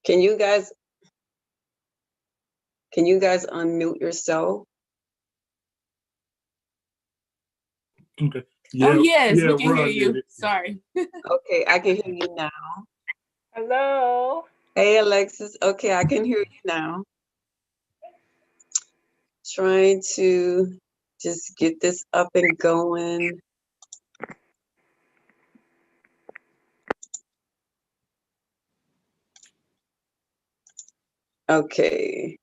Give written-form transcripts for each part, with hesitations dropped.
Can you guys unmute yourself? Okay. Yeah, oh yes, yeah, we can hear you. Sorry. Okay, I can hear you now. Hello. Hey, Alexis. Okay, I can hear you now. Trying to just get this up and going. Okay.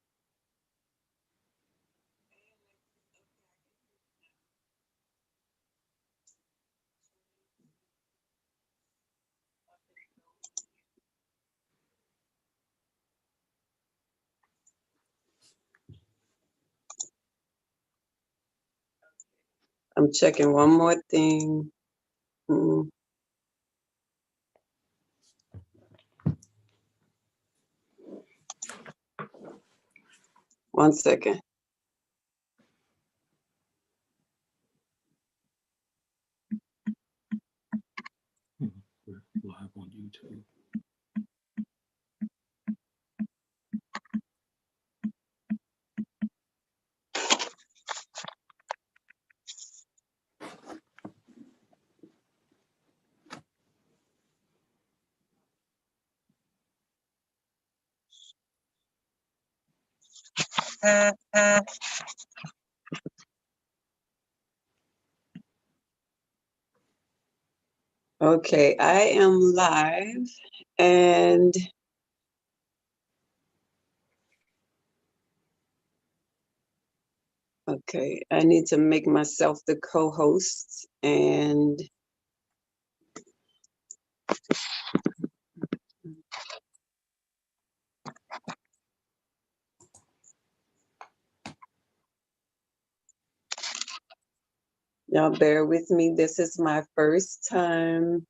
I'm checking one more thing. One second. We're live on YouTube. Okay, I am live and okay, I need to make myself the co-host and y'all bear with me. This is my first time.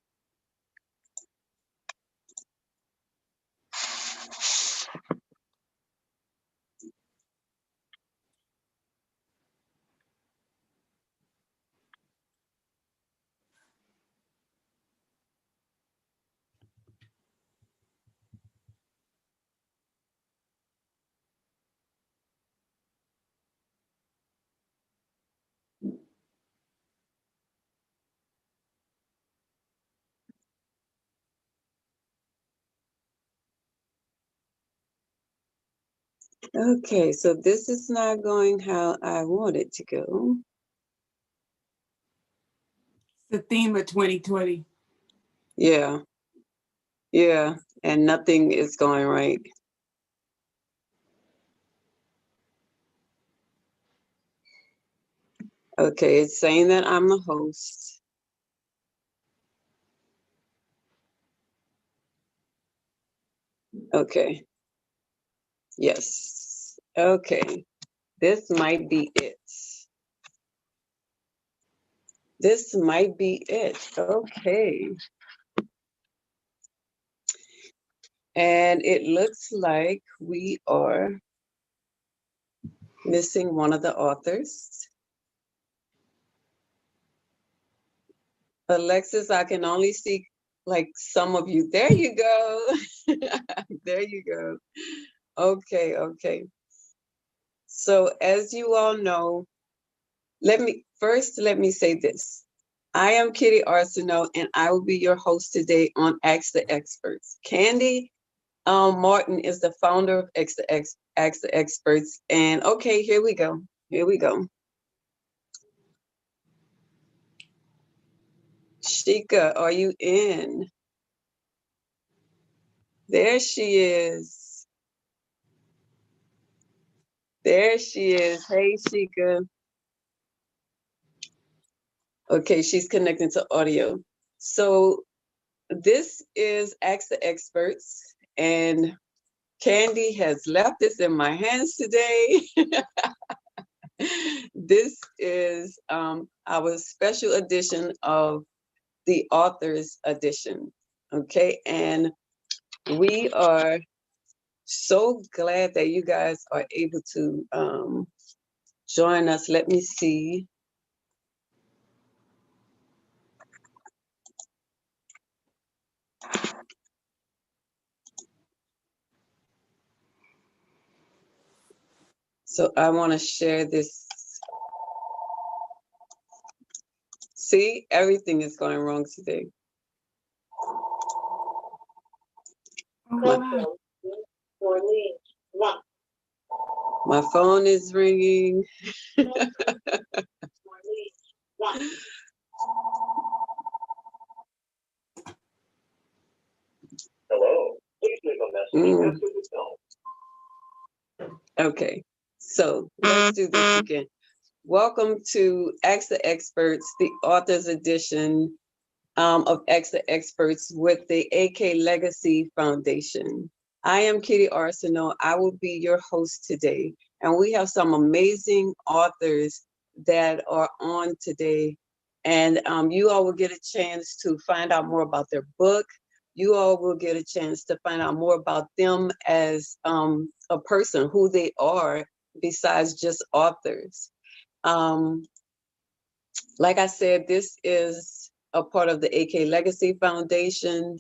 Okay, so this is not going how I want it to go. The theme of 2020. Yeah, yeah, and nothing is going right. Okay, it's saying that I'm the host. Okay. Yes. Okay. This might be it. This might be it. Okay. And it looks like we are missing one of the authors. Alexis, I can only see like some of you. There you go. There you go. Okay, okay. So as you all know, let me say this. I am Kitty Arceneaux, and I will be your host today on Ask the Experts. Candy Martin is the founder of Ask the Experts. And okay, here we go. Here we go. Shika, are you in? There she is. There she is. Hey, Shika. Okay, she's connecting to audio. So this is Ask the Experts, and Candy has left this in my hands today. This is our special edition of the author's edition. Okay, and we are so glad that you guys are able to join us. Let me see. So I want to share this. See, everything is going wrong today. Oh, wow. My phone is ringing. Hello, please leave a message after the tone. Okay, so let's do this again. Welcome to Ask the Experts, the author's edition of Ask the Experts with the AK Legacy Foundation. I am Kitty Arceneaux. I will be your host today, and we have some amazing authors that are on today, and you all will get a chance to find out more about their book. You all will get a chance to find out more about them as a person, who they are, besides just authors. Like I said, this is a part of the AK Legacy Foundation.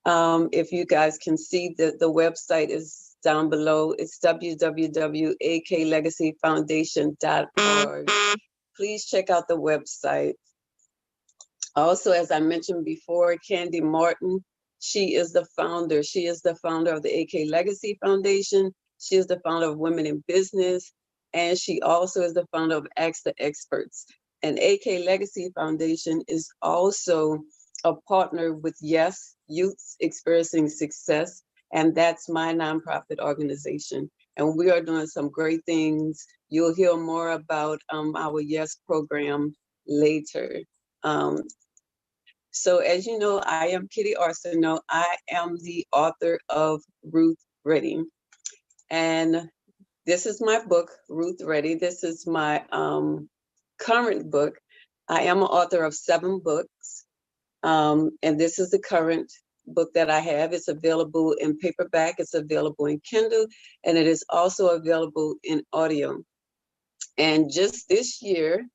If you guys can see, the website is down below. It's www.aklegacyfoundation.org. Please check out the website. Also, as I mentioned before, Candy Martin, she is the founder. She is the founder of the AK Legacy Foundation. She is the founder of Women in Business. And she also is the founder of Ask the Experts. And AK Legacy Foundation is also a partner with Yes, Youths Experiencing Success. And that's my nonprofit organization. And we are doing some great things. You'll hear more about our Yes program later. So as you know, I am Kitty Arceneaux. I am the author of Ruth Ready. And this is my book, Ruth Ready. This is my current book. I am an author of 7 books. And this is the current book that I have. It's available in paperback, it's available in Kindle, and it is also available in audio. And just this year,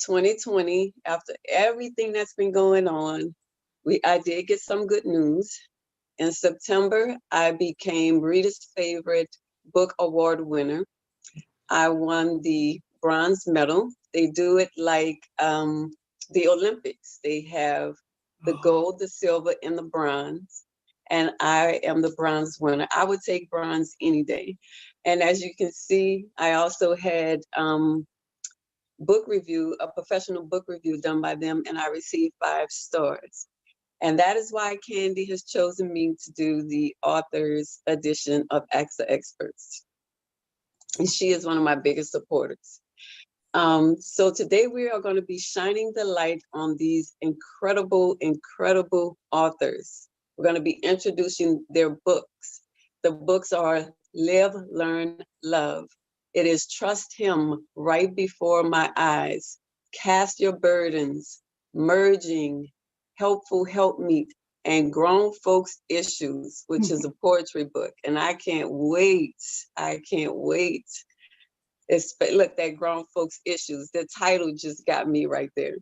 2020, after everything that's been going on, I did get some good news. In September, I became Reader's Favorite Book Award winner. I won the bronze medal. They do it like the Olympics. They have the gold, the silver, and the bronze. And I am the bronze winner. I would take bronze any day. And as you can see, I also had book review, a professional book review done by them, and I received 5 stars. And that is why Candy has chosen me to do the author's edition of Ask the Experts. And she is one of my biggest supporters. So today we are going to be shining the light on these incredible, incredible authors. We're going to be introducing their books. The books are Live, Learn, Love. It is Trust Him Right Before My Eyes, Cast Your Burdens, Merging, Helpful Helpmeet, and Grown Folks Issues, which is a poetry book. And I can't wait. I can't wait. Look, that Grown Folks Issues, the title just got me right there.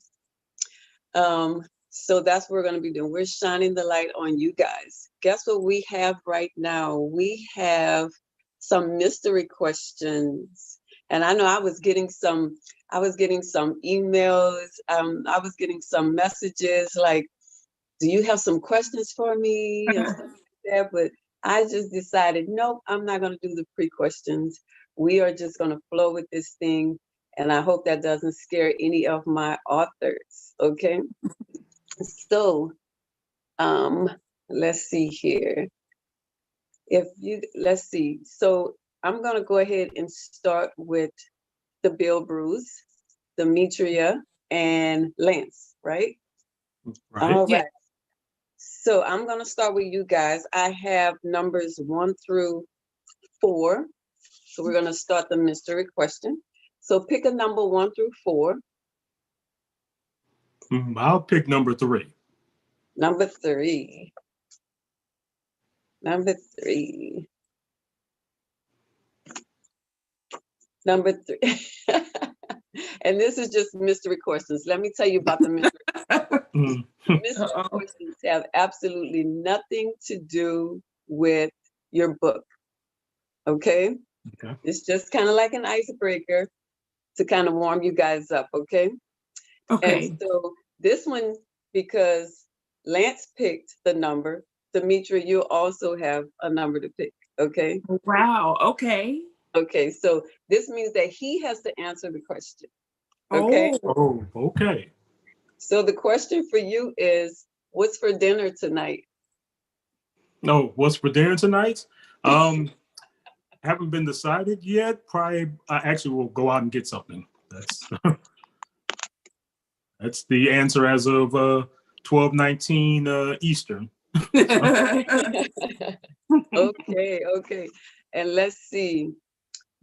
So that's what we're going to be doing. We're shining the light on you guys. Guess what we have right now? We have some mystery questions. And I know I was getting some emails. I was getting some messages like, do you have some questions for me? And stuff like that. But I just decided, nope, I'm not going to do the pre-questions. We are just going to flow with this thing. And I hope that doesn't scare any of my authors. Okay. So, let's see here. Let's see. So I'm going to go ahead and start with the Bilbrus, Demetria, and Lance, right? Right. All right. Yeah. So I'm going to start with you guys. I have numbers 1 through 4. So we're going to start the mystery question. So pick a number 1 through 4. I'll pick number 3. Number 3. Number 3. Number 3. And this is just mystery questions. Let me tell you about the mystery. Mystery questions have absolutely nothing to do with your book. Okay? Okay. It's just kind of like an icebreaker to kind of warm you guys up, okay? Okay. And so this one, because Lance picked the number, Demetria, you also have a number to pick, okay? Wow. Okay. Okay, so this means that he has to answer the question, okay? Oh. Oh, okay. So the question for you is, what's for dinner tonight? No, what's for dinner tonight? Haven't been decided yet. Probably, I actually will go out and get something. That's that's the answer as of 12:19 Eastern. Okay, okay. And let's see.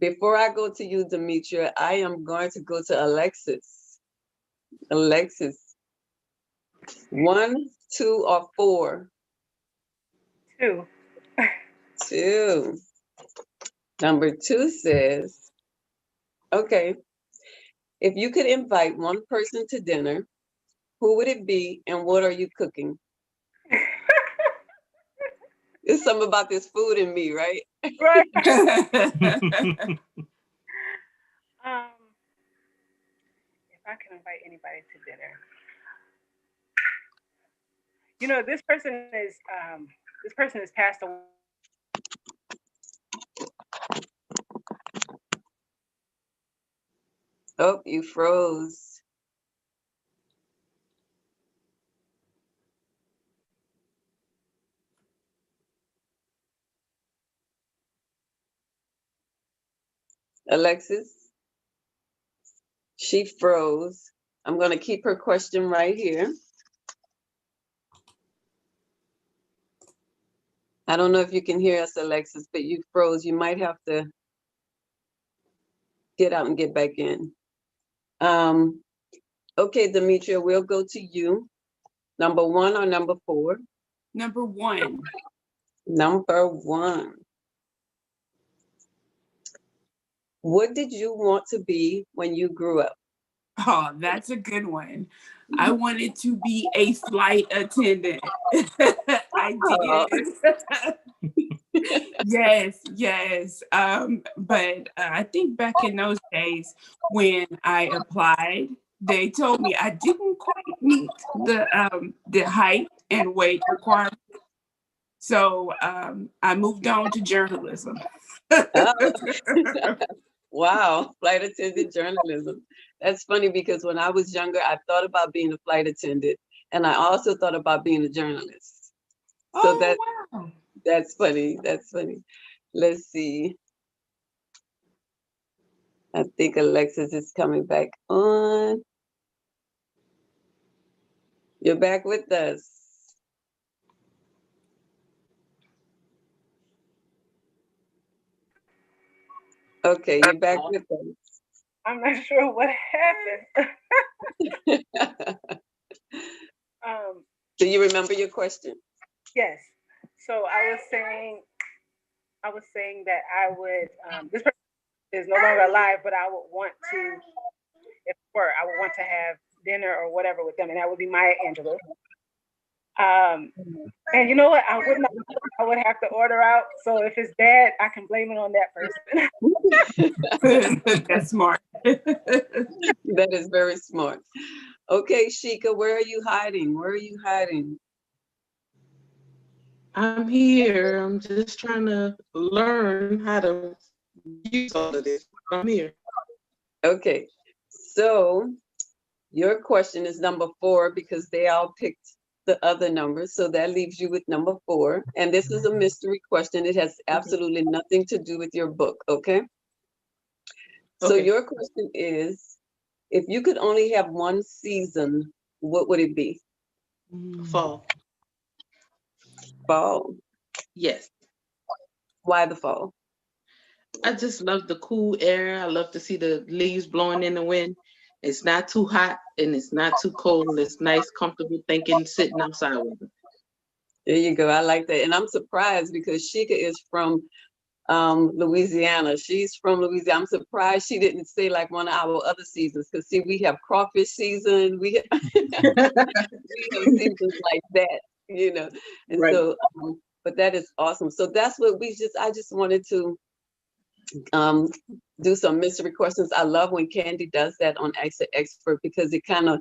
Before I go to you, Demetria, I am going to go to Alexis. Alexis, 1, 2, or 4? 2. 2. Number 2 says, okay, if you could invite one person to dinner, who would it be and what are you cooking? There's something about this food in me, right? Right. If I can invite anybody to dinner, you know, this person is passed away. Oh, you froze. Alexis, she froze. I'm going to keep her question right here. I don't know if you can hear us, Alexis, but you froze. You might have to get out and get back in. Okay, Demetria, we'll go to you. Number 1 or number 4? Number 1. Number 1. What did you want to be when you grew up? Oh, that's a good one. I wanted to be a flight attendant. I did. Yes. But I think back in those days when I applied, they told me I didn't quite meet the height and weight requirement. So I moved on to journalism. Wow, flight attendant journalism. That's funny because when I was younger, I thought about being a flight attendant and I also thought about being a journalist. So Wow. that's funny. That's funny. Let's see. I think Alexis is coming back on. You're back with us. Okay, you're back with us. I'm not sure what happened. Do you remember your question? Yes. So I was saying that I would. This person is no longer alive, but I would want to, if it were, I would want to have dinner or whatever with them, and that would be Maya Angelou. And you know what? I would have to order out. So if it's bad, I can blame it on that person. That's smart. That is very smart. Okay, Sheikah, where are you hiding? Where are you hiding? I'm here. I'm just trying to learn how to use all of this. I'm here. Okay, so your question is number 4 because they all picked the other numbers. So that leaves you with number 4. And this is a mystery question. It has absolutely nothing to do with your book, okay? So your question is, if you could only have one season, what would it be? Fall. Fall. Yes. Why the fall? I just love the cool air. I love to see the leaves blowing in the wind. It's not too hot and it's not too cold. It's nice, comfortable thinking, sitting outside with it. There you go. I like that. And I'm surprised because Sheikah is from Louisiana. She's from Louisiana. I'm surprised she didn't say like one of our other seasons because see, we have crawfish season. We have, we have seasons like that, you know. And right. So, but that is awesome. So that's what I just wanted to do some mystery questions. I love when Candy does that on Ask the Expert because it kind of,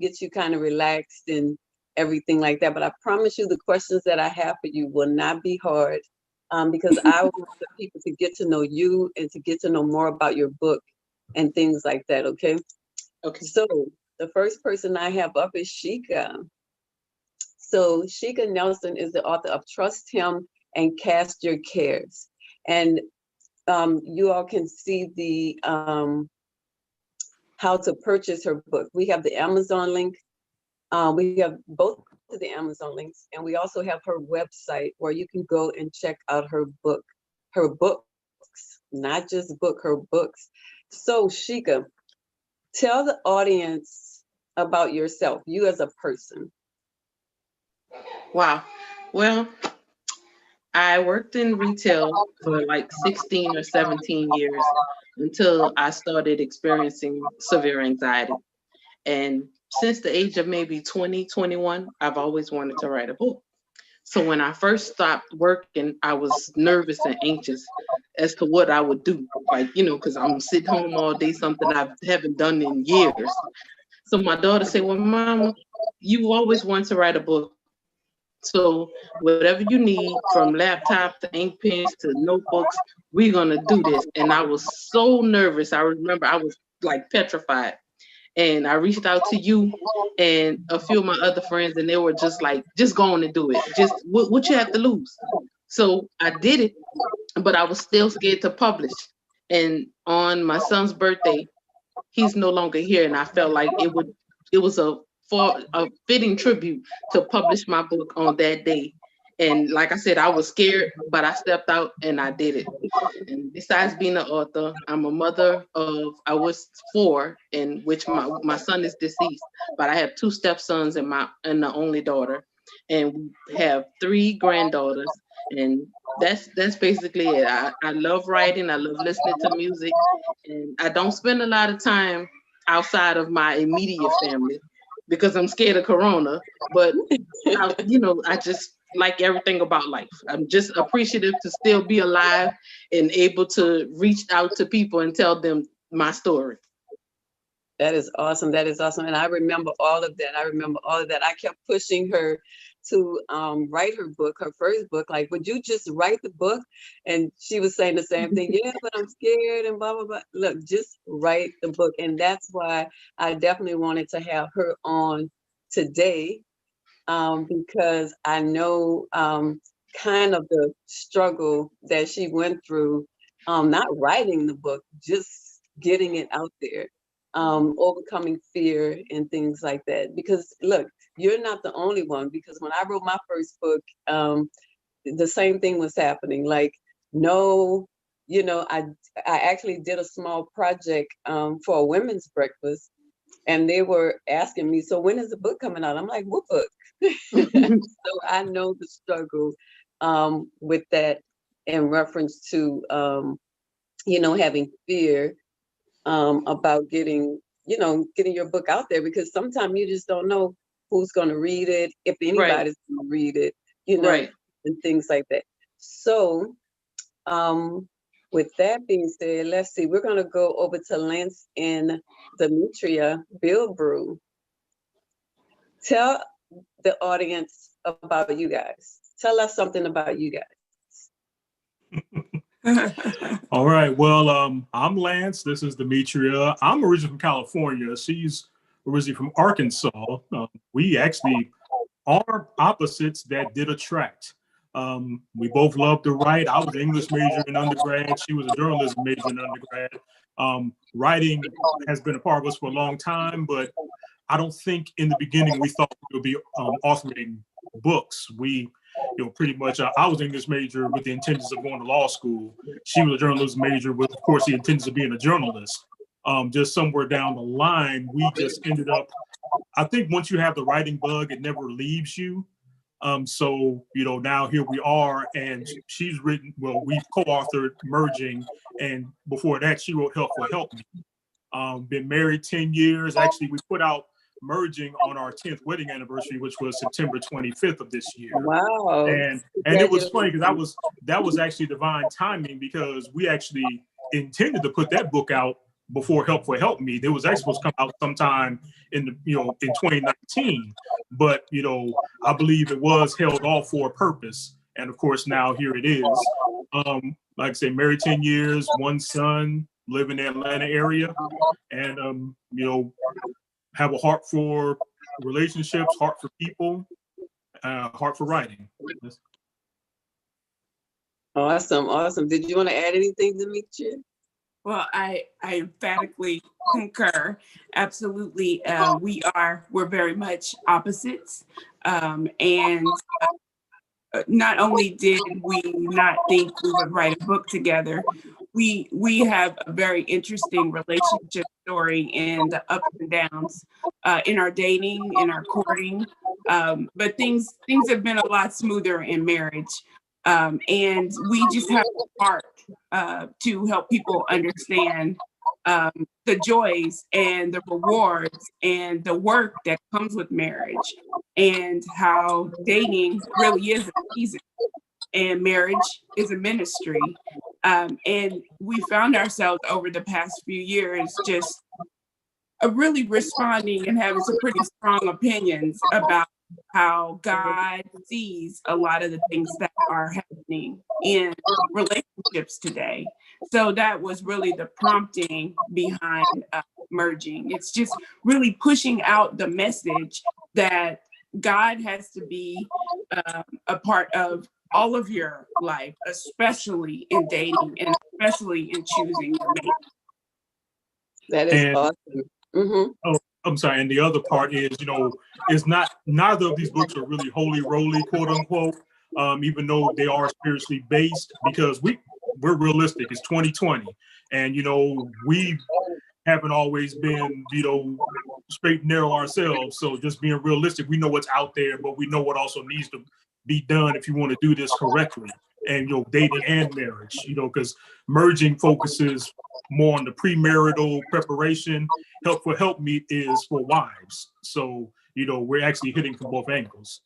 gets you kind of relaxed and everything like that. But I promise you the questions that I have for you will not be hard because I want the people to get to know you and to get to know more about your book and things like that, okay? Okay. So the first person I have up is Sheikah. So Sheikah Nelson is the author of Trust Him and Cast Your Cares. And you all can see the how to purchase her book. We have the Amazon link. We have both of the Amazon links, and we also have her website where you can go and check out her books, not just book, her books. So Sheikah, tell the audience about yourself, you as a person. Wow. Well, I worked in retail for like 16 or 17 years until I started experiencing severe anxiety. And since the age of maybe 20, 21, I've always wanted to write a book. So when I first stopped working, I was nervous and anxious as to what I would do. Like, because I'm sitting home all day, something I haven't done in years. So my daughter said, well, Mama, you always wanted to write a book. So whatever you need, from laptop to ink pens to notebooks, we're going to do this. And I was so nervous. I remember I was like petrified. And I reached out to you and a few of my other friends, and they were just like, just go on and do it. Just what you have to lose. So I did it, but I was still scared to publish. And on my son's birthday, he's no longer here. And I felt like it was a fitting tribute to publish my book on that day. And like I said, I was scared, but I stepped out and I did it. And besides being an author, I'm a mother of, I was 4, in which my son is deceased, but I have 2 stepsons and the only daughter. And we have 3 granddaughters. And that's basically it. I love writing. I love listening to music. And I don't spend a lot of time outside of my immediate family because I'm scared of Corona. But, I just like everything about life. I'm just appreciative to still be alive and able to reach out to people and tell them my story. That is awesome. That is awesome. And I remember all of that. I kept pushing her to write her book, her first book. Like, would you just write the book? And she was saying the same thing. Yeah, but I'm scared and blah, blah, blah. Look, just write the book. And that's why I definitely wanted to have her on today because I know kind of the struggle that she went through, not writing the book, just getting it out there. Overcoming fear and things like that. Because look, you're not the only one, because when I wrote my first book, the same thing was happening. Like, no, I actually did a small project for a women's breakfast, and they were asking me, so when is the book coming out? I'm like, what book? So I know the struggle with that in reference to, having fear about getting your book out there, because sometimes you just don't know who's going to read it, if anybody's going to read it, Right. and things like that. So with that being said, let's see, we're going to go over to Lance and Demetria Bilbrew. Tell the audience about you guys. Tell us something about you guys. All right. Well, I'm Lance. This is Demetria. I'm originally from California. She's originally from Arkansas. We actually are opposites that did attract. We both love to write. I was an English major in undergrad. She was a journalism major in undergrad. Writing has been a part of us for a long time, but I don't think in the beginning we thought we would be authoring books. Pretty much, I was an English major with the intentions of going to law school. She was a journalism major with, of course, the intentions of being a journalist. Just somewhere down the line, we just ended up, I think once you have the writing bug, it never leaves you. So, now here we are, and she's written, we've co-authored Merging, and before that, she wrote Help Will Help Me. Been married 10 years. Actually, we put out merging on our 10th wedding anniversary, which was September 25th of this year. Wow. And it was funny because that was actually divine timing, because we actually intended to put that book out before Help for Help Me. It was actually supposed to come out sometime in in 2019, but I believe it was held off for a purpose. And of course, now here it is. Like I say, married 10 years, one son, live in the Atlanta area, and have a heart for relationships, heart for people, heart for writing. Awesome. Did you want to add anything, Demetria? Well, I emphatically concur. Absolutely. We're very much opposites. And not only did we not think we would write a book together, we have a very interesting relationship story in the ups and downs in our dating, in our courting. But things have been a lot smoother in marriage. And we just have a heart to help people understand the joys and the rewards and the work that comes with marriage, and how dating really is a season and marriage is a ministry. And we found ourselves over the past few years just really responding and having some pretty strong opinions about how God sees a lot of the things that are happening in relationships today. So that was really the prompting behind merging. It's just really pushing out the message that God has to be a part of all of your life, especially in dating and especially in choosing your mate. That is awesome. Mm-hmm. Oh, I'm sorry. And the other part is, it's neither of these books are really holy roly, quote unquote, even though they are spiritually based, because we're realistic. It's 2020. And, we haven't always been, straight and narrow ourselves. So just being realistic, we know what's out there, but we know what also needs to be done if you want to do this correctly. And, dating and marriage, because merging focuses more on the premarital preparation. Help for Help Me is for wives. So, we're actually hitting from both angles.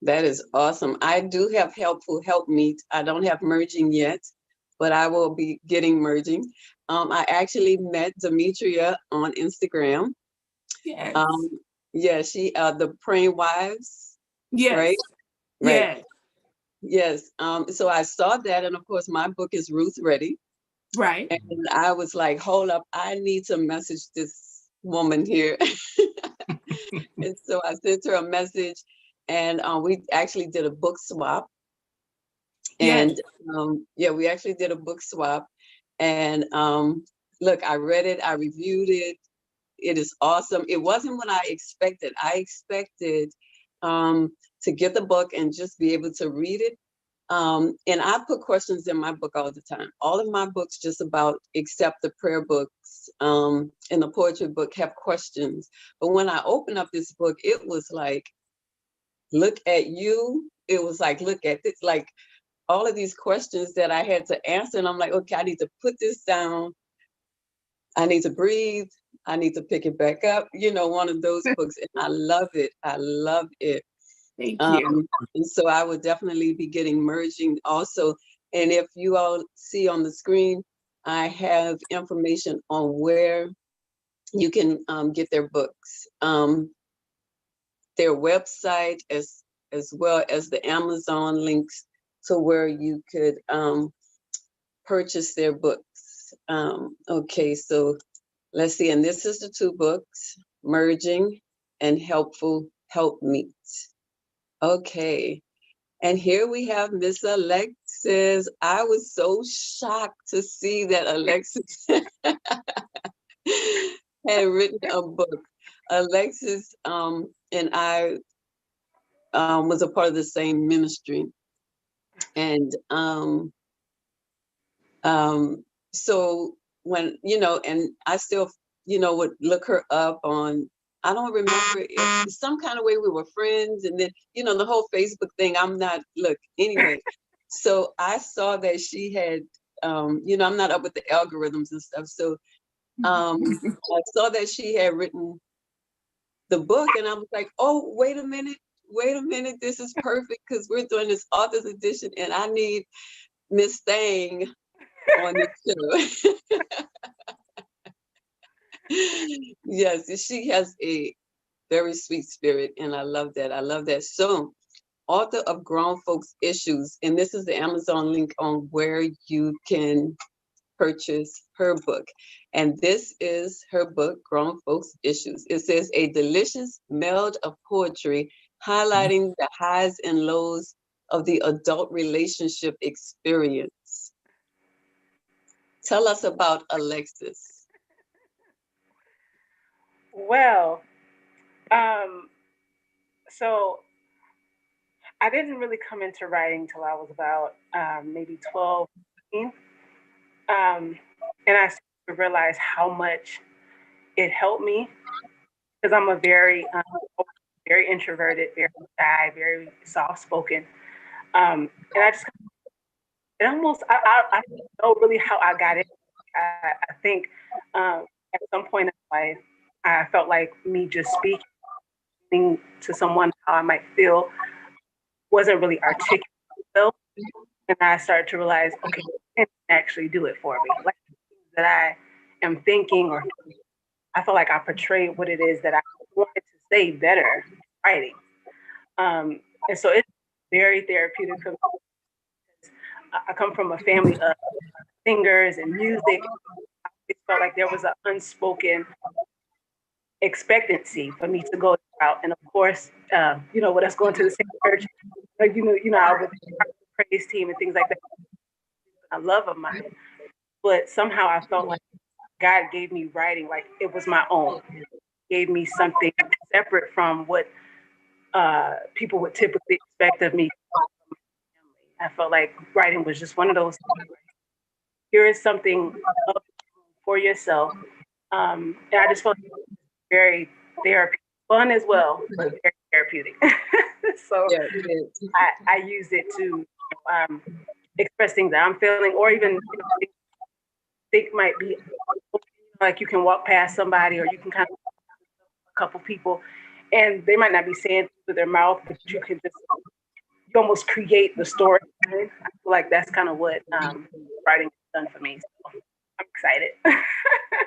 That is awesome. I do have Helpful Help Me. I don't have merging yet, but I will be getting merging. I actually met Demetria on Instagram. Yes. Yeah, she the Praying Wives. Yes. Right? Yes. Yes. So I saw that, and of course my book is Ruth Ready. Right. And I was like, hold up, I need to message this woman here. And so I sent her a message, and we actually did a book swap. And we actually did a book swap. And look, I read it, I reviewed it. It is awesome. It wasn't what I expected. I expected to get the book and just be able to read it. And I put questions in my book all the time. All of my books, just about except the prayer books and the poetry book, have questions. But when I opened up this book, it was like, look at you. It was like, look at this, like all of these questions that I had to answer. And I'm like, okay, I need to put this down. I need to breathe. I need to pick it back up. One of those books. And I love it. I love it. Thank you. And so I would definitely be getting merging also. And if you all see on the screen, I have information on where you can get their books, their website, as well as the Amazon links to where you could purchase their books. Okay, so let's see. And this is the two books, Merging and Helpful Help Me. Okay, and here we have Miss Alexis. I was so shocked to see that Alexis had written a book. Alexis and I was a part of the same ministry. And so when, and I still, would look her up on, I don't remember if some kind of way we were friends, and then, the whole Facebook thing, anyway. So I saw that she had, I'm not up with the algorithms and stuff. So I saw that she had written the book, and I was like, oh, wait a minute, this is perfect because we're doing this author's edition, and I need Miss Thang on the show. Yes, she has a very sweet spirit, and I love that. I love that. So, author of Grown Folks Issues, and this is the Amazon link on where you can purchase her book. And this is her book, Grown Folks Issues. It says a delicious meld of poetry highlighting the highs and lows of the adult relationship experience. Tell us about Alexis. Well, so I didn't really come into writing till I was about maybe 12, 15. And I started to realize how much it helped me because I'm a very introverted, very shy, very soft-spoken. And I just, it almost, I don't know really how I got it. I think at some point in life, I felt like me just speaking to someone how I might feel wasn't really articulate. And I started to realize, okay, it can actually do it for me. Like that I am thinking, or I feel like I portrayed what it is that I wanted to say better writing. And so it's very therapeutic for me. I come from a family of singers and music. It felt like there was an unspoken expectancy for me to go out. And of course, with us going to the same church, I was the praise team and things like that. A love of mine, but somehow I felt like God gave me writing like it was my own. Gave me something separate from what people would typically expect of me. I felt like writing was just one of those things. Here is something for yourself. And I just felt very therapeutic, fun as well, but very therapeutic. So yeah, I use it to express things that I'm feeling, or even think might be like you can walk past somebody, or you can kind of a couple people, and they might not be saying with their mouth, but you can just almost create the story. I feel like that's kind of what writing has done for me. So I'm excited.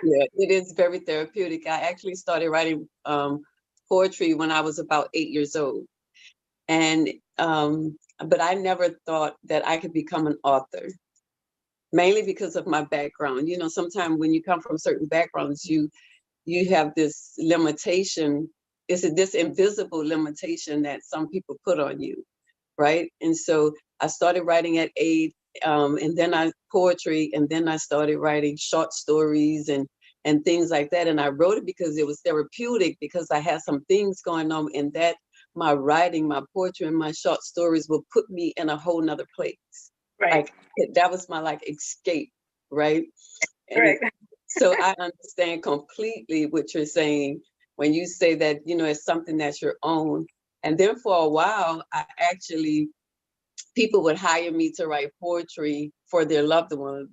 Yeah, it is very therapeutic. I actually started writing poetry when I was about 8 years old. And but I never thought that I could become an author, mainly because of my background. Sometimes when you come from certain backgrounds, you have this limitation. It's this invisible limitation that some people put on you, right? And so I started writing at 8, and then poetry, and then I started writing short stories and things like that. And I wrote it because it was therapeutic, because I had some things going on, and that my writing, my poetry, and my short stories will put me in a whole nother place. Right. Like that was my escape, right? Right. So I understand completely what you're saying when you say that, it's something that's your own. And then for a while, people would hire me to write poetry for their loved ones,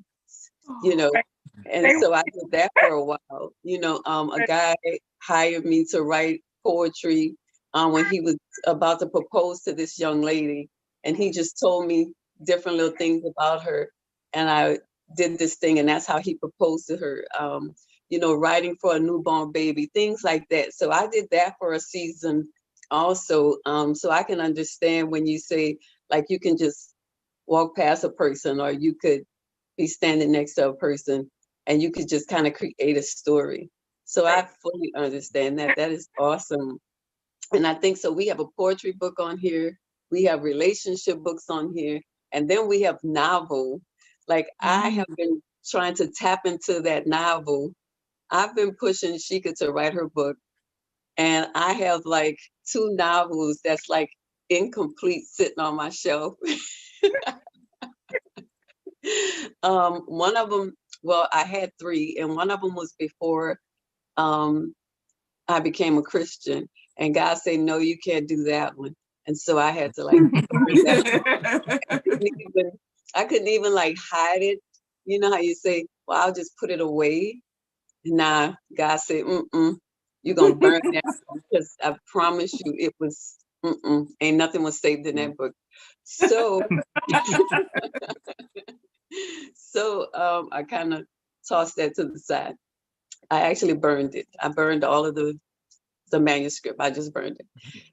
and so I did that for a while. A guy hired me to write poetry when he was about to propose to this young lady, and he just told me different little things about her, and I did this thing, and that's how he proposed to her. Writing for a newborn baby, things like that. So I did that for a season also. So I can understand when you say, like, you can just walk past a person, or you could be standing next to a person, and you could just kind of create a story. So I fully understand that. That is awesome. And I think so. We have a poetry book on here. We have relationship books on here. And then we have novel. Like I have been trying to tap into that novel. I've been pushing Sheikah to write her book. And I have 2 novels that's incomplete sitting on my shelf. One of them, well, I had 3, and one of them was before I became a Christian, and God said, no, you can't do that one. And so I had to I couldn't even hide it. You know how you say, well, I'll just put it away. Nah, God said, You're gonna burn that because I promise you it was ain't nothing was saved in that book. So I kind of tossed that to the side. I actually burned it. I burned all of the manuscript. I just burned it.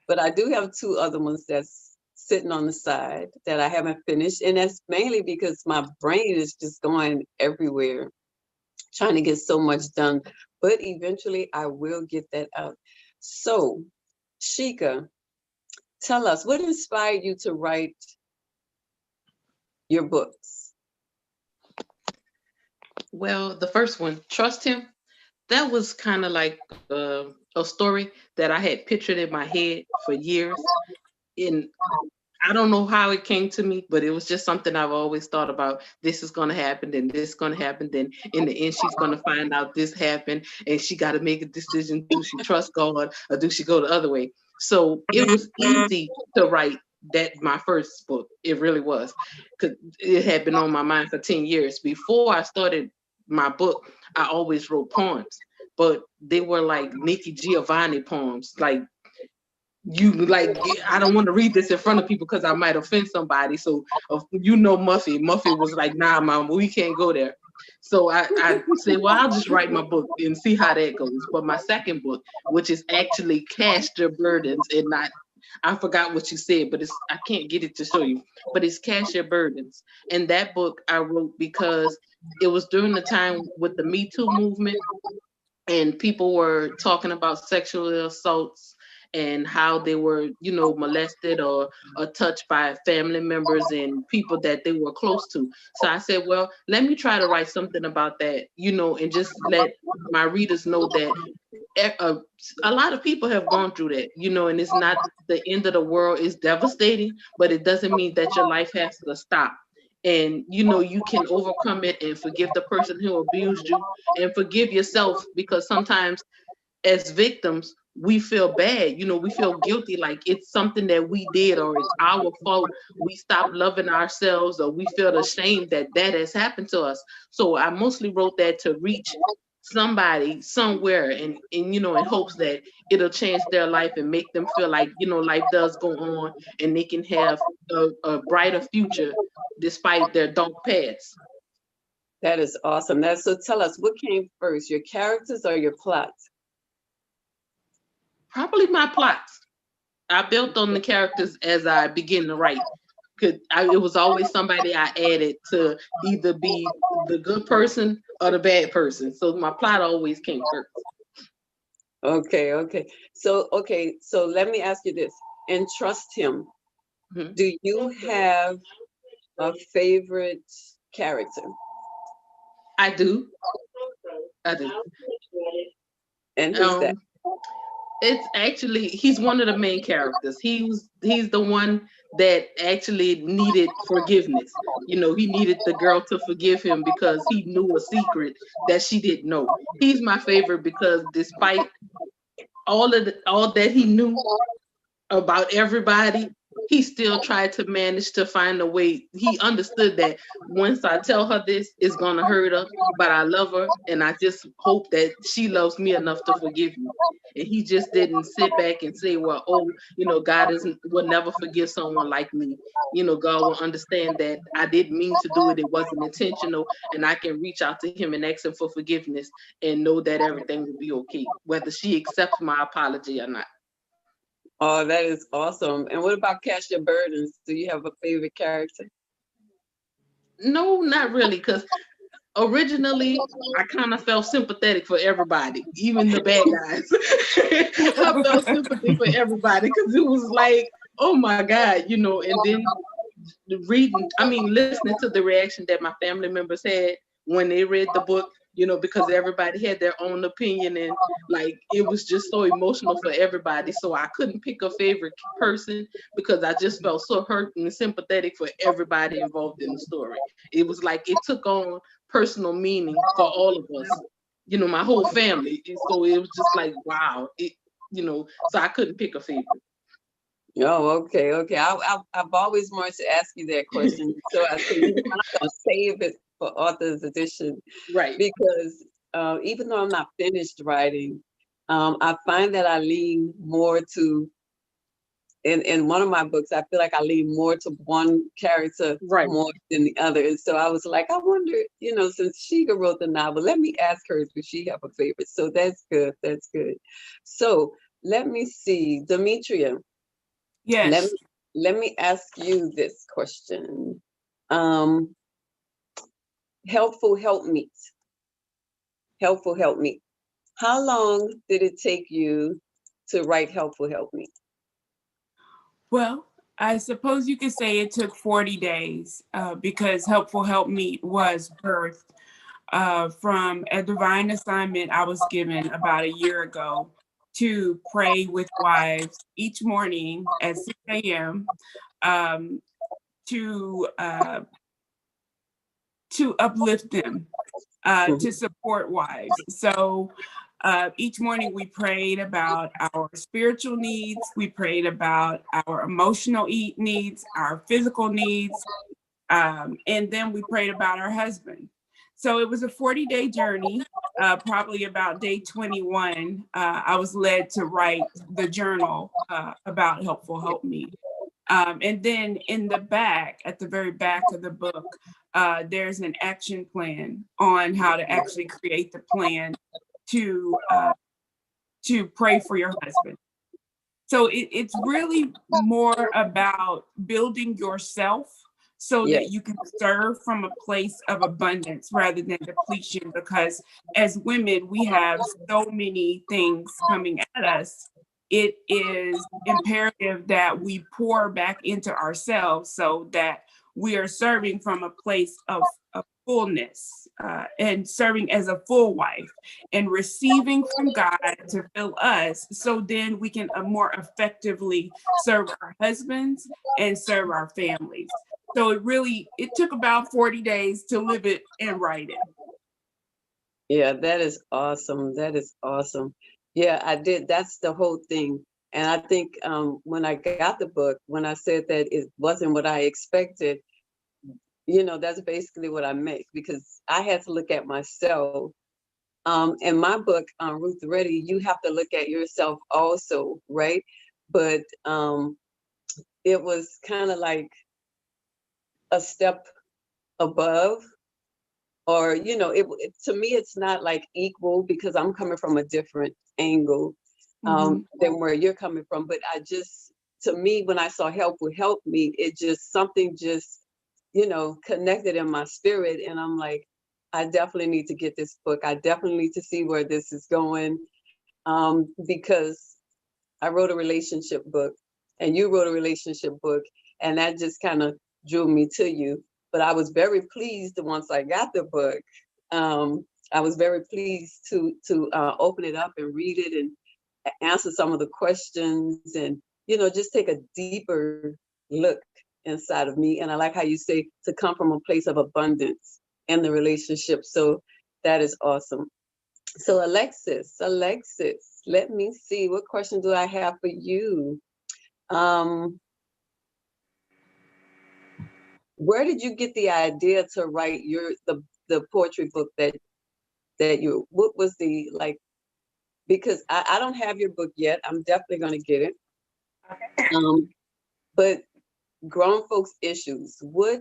But I do have 2 other ones that's sitting on the side that I haven't finished. And that's mainly because my brain is just going everywhere, trying to get so much done. But eventually I will get that out. So, Sheikah, tell us, what inspired you to write your books? Well, the first one, Trust Him, that was kind of like a story that I had pictured in my head for years. And I don't know how it came to me, but it was just something I've always thought about. This is going to happen, then this is going to happen, then in the end, she's going to find out this happened, and she got to make a decision. Do she trust God or do she go the other way? So it was easy to write that, my first book. It really was, because it had been on my mind for 10 years. Before I started my book, I always wrote poems, but they were like Nikki Giovanni poems, like, I don't want to read this in front of people because I might offend somebody. So Muffy was like, nah, mama, we can't go there. So I said, well, I'll just write my book and see how that goes. But my second book, which is actually Cast Your Burdens, and not, I forgot what you said, but I can't get it to show you, but it's Cast Your Burdens. And that book I wrote because it was during the time with the Me Too movement, and people were talking about sexual assaults and how they were, molested or touched by family members and people that they were close to. So I said, well, let me try to write something about that, and just let my readers know that a lot of people have gone through that, and it's not the end of the world. It's devastating, but it doesn't mean that your life has to stop. And you can overcome it and forgive the person who abused you and forgive yourself, because sometimes as victims we feel bad, we feel guilty, like it's something that we did or it's our fault. We stop loving ourselves, or we feel ashamed that has happened to us. So I mostly wrote that to reach somebody somewhere, and in hopes that it'll change their life and make them feel like life does go on and they can have a brighter future despite their dark past. That is awesome. So tell us, what came first, your characters or your plots? Probably my plots. I built on the characters as I begin to write. It was always somebody I added to either be the good person or the bad person. So my plot always came first. Okay. So let me ask you this. And Trust Him, do you have a favorite character? I do. And who's that? It's actually, he's one of the main characters. He's the one that actually needed forgiveness. He needed the girl to forgive him because he knew a secret that she didn't know. He's my favorite because despite all that he knew about everybody, he still tried to manage to find a way. He understood that once I tell her this, it's gonna hurt her, but I love her, and I just hope that she loves me enough to forgive me. And he just didn't sit back and say, well, God will never forgive someone like me. God will understand that I didn't mean to do it. It wasn't intentional, and I can reach out to him and ask him for forgiveness and know that everything will be okay, whether she accepts my apology or not. Oh, that is awesome. And what about Cast Your Burdens? Do you have a favorite character? No, not really, because originally I kind of felt sympathetic for everybody, even the bad guys. I felt sympathy for everybody because it was like, oh my God, and then listening to the reaction that my family members had when they read the book, because everybody had their own opinion, and like it was just so emotional for everybody. So I couldn't pick a favorite person because I just felt so hurt and sympathetic for everybody involved in the story. It was like it took on personal meaning for all of us, my whole family. And so it was just like, wow, so I couldn't pick a favorite. Oh, okay. I've always wanted to ask you that question. So I said, I'm going to save it for Author's Edition. Right. Because even though I'm not finished writing, I find that I lean more to, in one of my books, I feel like I lean more to one character Right. more than the other. And so I was like, I wonder, since Shiga wrote the novel, let me ask her, does she have a favorite? So that's good. That's good. So let me see, Demetria. Yes. Let me ask you this question. Helpful help meet. Helpful help meet. How long did it take you to write Helpful Help Me? Well, I suppose you could say it took 40 days because Helpful Help Me was birthed from a divine assignment I was given about a year ago to pray with wives each morning at 6 a.m. To uplift them, to support wives. So each morning we prayed about our spiritual needs, we prayed about our emotional needs, our physical needs, and then we prayed about our husband. So it was a 40-day journey. Probably about day 21, I was led to write the journal about Helpful Help Me. And then in the back, at the very back of the book, there's an action plan on how to actually create the plan to pray for your husband. So it's really more about building yourself so Yes. that you can serve from a place of abundance rather than depletion, because as women, we have so many things coming at us. It is imperative that we pour back into ourselves so that we are serving from a place of fullness and serving as a full wife and receiving from God to fill us, so then we can more effectively serve our husbands and serve our families. So it took about 40 days to live it and write it. Yeah, that is awesome. That is awesome. Yeah, I did. That's the whole thing. And I think when I got the book, when I said that it wasn't what I expected, that's basically what I meant, because I had to look at myself. In my book, Ruth Reddy, you have to look at yourself also, right? But it was kind of like a step above, or to me it's not like equal, because I'm coming from a different angle than where you're coming from. But to me, when I saw Helpful Help Me, it just something connected in my spirit, and I'm like, I definitely need to get this book. I definitely need to see where this is going, because I wrote a relationship book and you wrote a relationship book, and that just kind of drew me to you. But I was very pleased once I got the book. I was very pleased to open it up and read it and answer some of the questions, and just take a deeper look inside of me. And I like how you say to come from a place of abundance in the relationship. So that is awesome. So Alexis, let me see, what question do I have for you? Where did you get the idea to write the poetry book what was the, like, because I don't have your book yet. I'm definitely going to get it. Okay. But Grown Folks Issues, where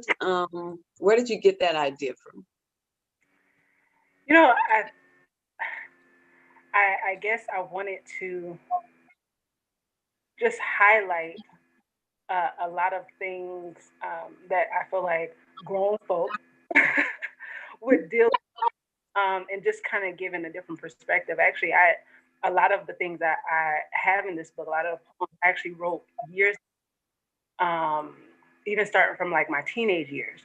did you get that idea from? I guess I wanted to just highlight a lot of things that I feel like grown folk would deal with, and just kind of given a different perspective. Actually, a lot of the things that I have in this book, a lot of poems I actually wrote years, even starting from like my teenage years.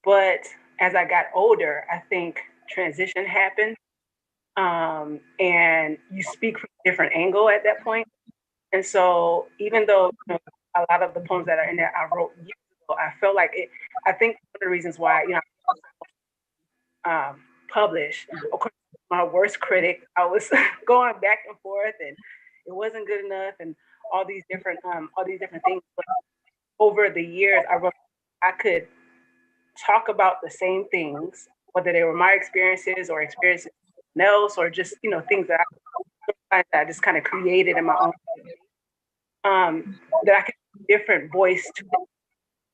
But as I got older, I think transition happened, and you speak from a different angle at that point. And so even though a lot of the poems that are in there I wrote years ago, I felt like it. I think one of the reasons why published, of course, my worst critic, I was going back and forth, and it wasn't good enough, and all these different things. But over the years, I could talk about the same things, whether they were my experiences or experiences of someone else, or just things that that I just kind of created in my own that I could give a different voice to it,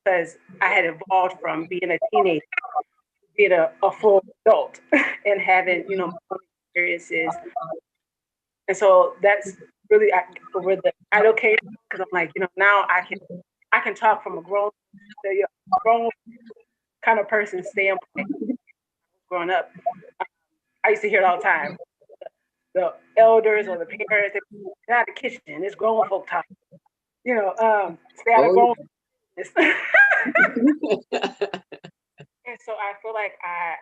because I had evolved from being a teenager to being a full adult and having, you know, my own experiences. And so that's really where the title came, because I'm like, you know, now I can talk from a grown kind of person standpoint. Growing up, I used to hear it all the time. The elders or the parents, they get out of the kitchen. It's grown folk talk. You know, stay out of grown. And so I feel like I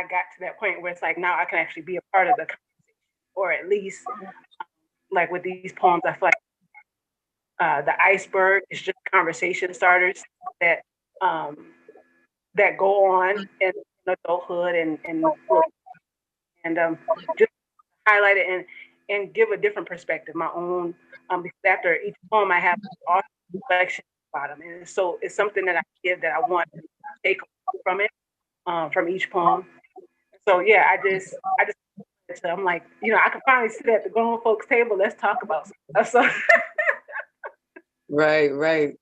got to that point where it's like now I can actually be a part of the conversation, or at least like with these poems, I feel like the iceberg is just conversation starters that that go on in adulthood and just highlight it and give a different perspective, my own. Because after each poem, I have all reflection about them, and so it's something that I give that I want to take from it, from each poem. So yeah, I just so I'm like, you know, I can finally sit at the grown folks table. Let's talk about stuff. So Right.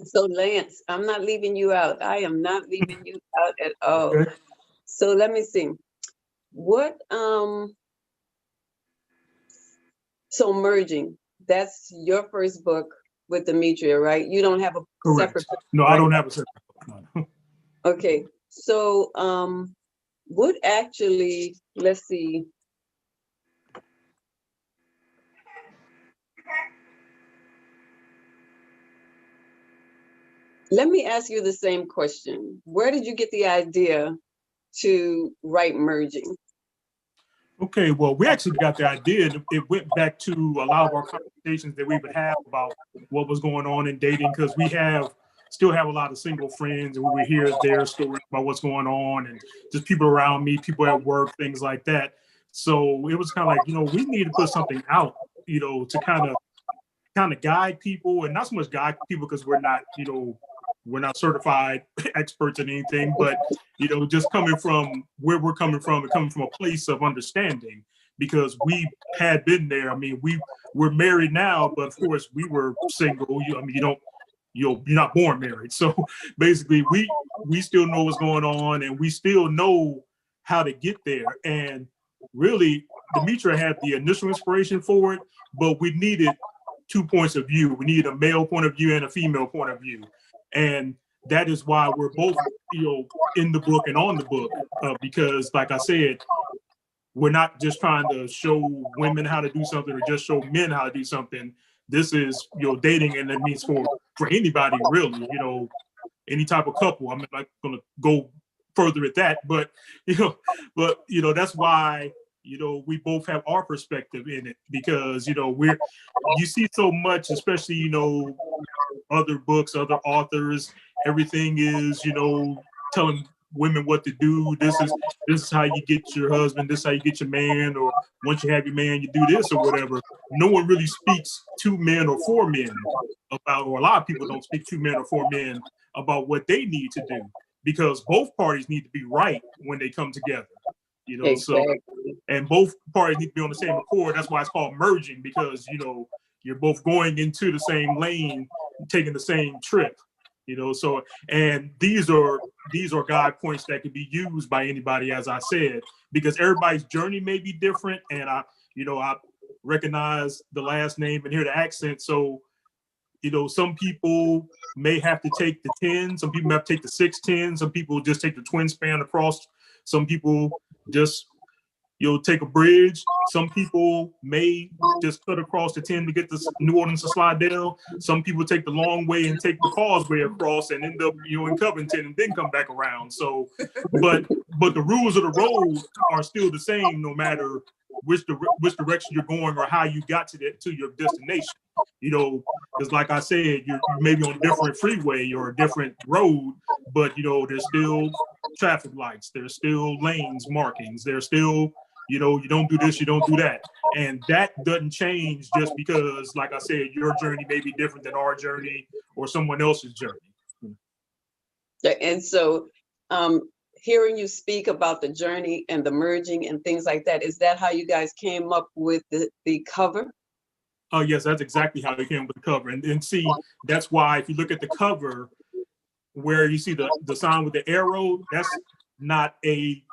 So Lance, I'm not leaving you out. I am not leaving you out at all. Okay. So let me see. What so Merging, that's your first book with Demetria, right? You don't have a Correct. separate book, No, right? I don't have a separate book. No. Okay. So what actually, let's see. Let me ask you the same question. Where did you get the idea to write Merging? Okay, well, we actually got the idea. It went back to a lot of our conversations that we would have about what was going on in dating, because we still have a lot of single friends, and we would hear their stories about what's going on, and just people around me, people at work, things like that. So it was kind of like, you know, we need to put something out, you know, to kind of guide people, and not so much guide people because we're not, you know, we're not certified experts in anything, but, you know, just coming from where we're coming from and coming from a place of understanding, because we had been there. I mean, we're married now, but of course we were single. I mean, you're not born married. So basically we still know what's going on, and we still know how to get there. And really, Demetria had the initial inspiration for it, but we needed 2 points of view. We needed a male point of view and a female point of view. And that is why we're both, you know, in the book and on the book, because like I said, we're not just trying to show women how to do something or just show men how to do something. This is, you know, dating, and it means for anybody, really, you know, any type of couple. I'm not going to go further at that, but you know, that's why, you know, we both have our perspective in it, because, you know, you see so much, especially, you know, other books, other authors, everything is, you know, telling women what to do. This is how you get your husband, this is how you get your man, or once you have your man, you do this or whatever. No one really speaks to men or for men about, or a lot of people don't speak to men or for men about what they need to do, because both parties need to be right when they come together, you know. Exactly. So, and both parties need to be on the same accord. That's why it's called merging, because, you know, you're both going into the same lane, taking the same trip, you know. So, and these are guide points that can be used by anybody, as I said, because everybody's journey may be different. And I recognize the last name and hear the accent. So, you know, some people may have to take the 10, some people have to take the 6'10", some people just take the twin span across, some people just, you know, take a bridge. Some people may just cut across the 10 to get to New Orleans to Slidell. Some people take the long way and take the causeway across and end up, you know, in Covington and then come back around. So, but the rules of the road are still the same, no matter which direction you're going or how you got to your destination. You know, because like I said, you're maybe on a different freeway or a different road, but, you know, there's still traffic lights, there's still lanes markings, there's still, you know, you don't do this, you don't do that. And that doesn't change just because, like I said, your journey may be different than our journey or someone else's journey. And so hearing you speak about the journey and the merging and things like that, is that how you guys came up with the cover? Oh, yes, that's exactly how they came with the cover. And see, that's why if you look at the cover, where you see the sign with the arrow, that's not a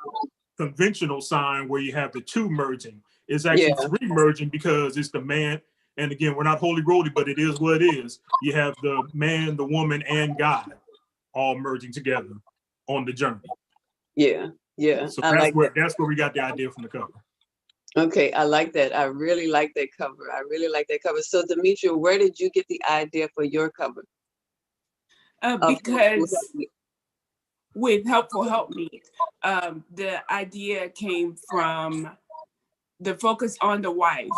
conventional sign where you have the two merging. It's actually Yeah. three merging because it's the man. And again, we're not holy roly, but it is what it is. You have the man, the woman, and God all merging together on the journey. Yeah, yeah. So I like that. that's where we got the idea from the cover. Okay, I like that. I really like that cover. I really like that cover. So Demetria, where did you get the idea for your cover? Because with Helpful Helpmeet, the idea came from the focus on the wife.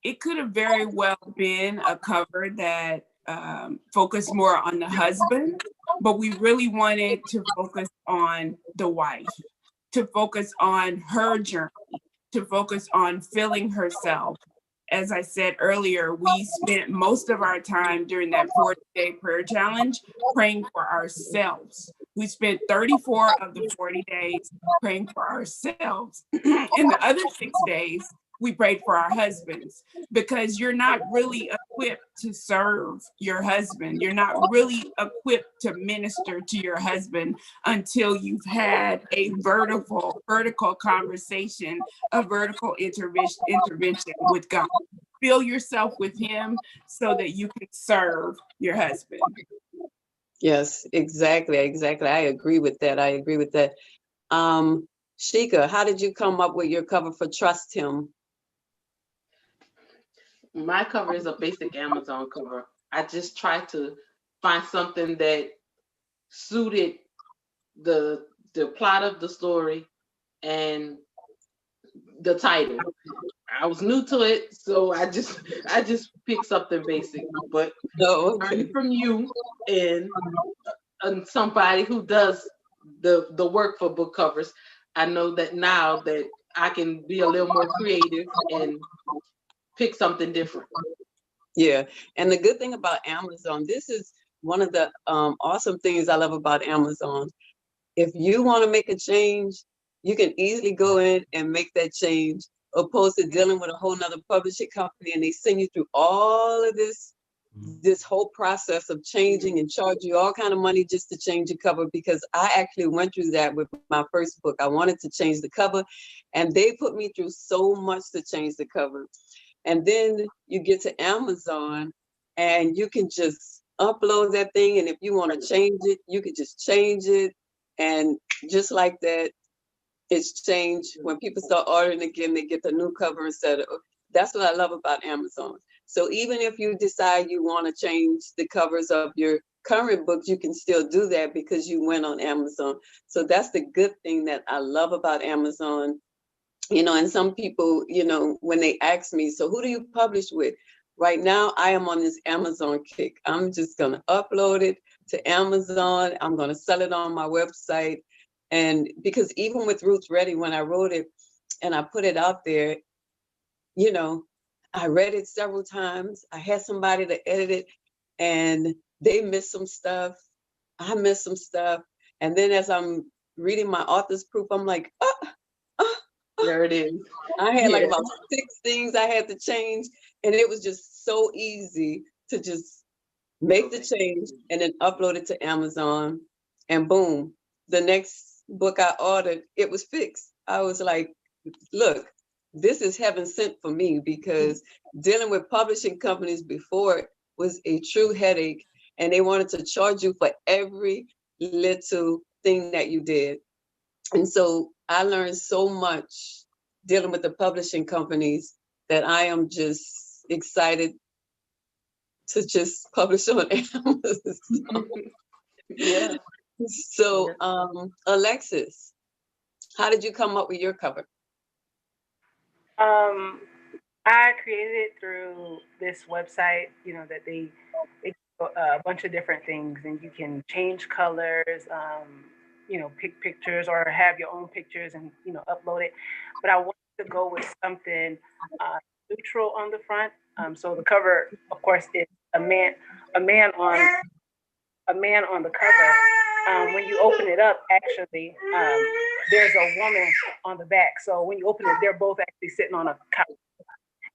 It could have very well been a cover that focused more on the husband, but we really wanted to focus on the wife, to focus on her journey, to focus on filling herself. As I said earlier, we spent most of our time during that 40-day prayer challenge praying for ourselves. We spent 34 of the 40 days praying for ourselves. In the other 6 days, we prayed for our husbands, because you're not really equipped to serve your husband. You're not really equipped to minister to your husband until you've had a vertical conversation, a vertical intervention with God. Fill yourself with him so that you can serve your husband. Yes, exactly. I agree with that. Sheikah, how did you come up with your cover for Trust Him? My cover is a basic Amazon cover. I just tried to find something that suited the plot of the story and the title. I was new to it, so I just picked something basic. But learning from you and somebody who does the work for book covers, I know that now that I can be a little more creative and pick something different. Yeah, and the good thing about Amazon, this is one of the awesome things I love about Amazon. If you want to make a change, you can easily go in and make that change, opposed to dealing with a whole nother publishing company and they send you through all of this whole process of changing and charge you all kind of money just to change the cover. Because I actually went through that with my first book. I wanted to change the cover and they put me through so much to change the cover. And then you get to Amazon and you can just upload that thing. And if you want to change it, you can just change it. And just like that, it's changed. When people start ordering again, they get the new cover instead of, that's what I love about Amazon. So even if you decide you want to change the covers of your current books, you can still do that because you went on Amazon. So that's the good thing that I love about Amazon. You know, and some people, you know, when they ask me, so who do you publish with? Right now, I am on this Amazon kick. I'm just going to upload it to Amazon. I'm going to sell it on my website. And because even with Roots Ready, when I wrote it and I put it out there, you know, I read it several times. I had somebody to edit it and they missed some stuff. I missed some stuff. And then as I'm reading my author's proof, I'm like, there it is. I had like about 6 things I had to change, and it was just so easy to just make the change and then upload it to Amazon, and boom, the next book I ordered, it was fixed. I was like, look, this is heaven sent for me, because dealing with publishing companies before was a true headache, and they wanted to charge you for every little thing that you did. And so I learned so much dealing with the publishing companies that I am just excited to just publish on Amazon. Yeah. So, Alexis, how did you come up with your cover? I created it through this website, you know, that they a bunch of different things, and you can change colors, you know, pick pictures or have your own pictures and, you know, upload it. But I wanted to go with something neutral on the front. So the cover, of course, is a man on a man on the cover. When you open it up, actually, there's a woman on the back. So when you open it, they're both actually sitting on a couch.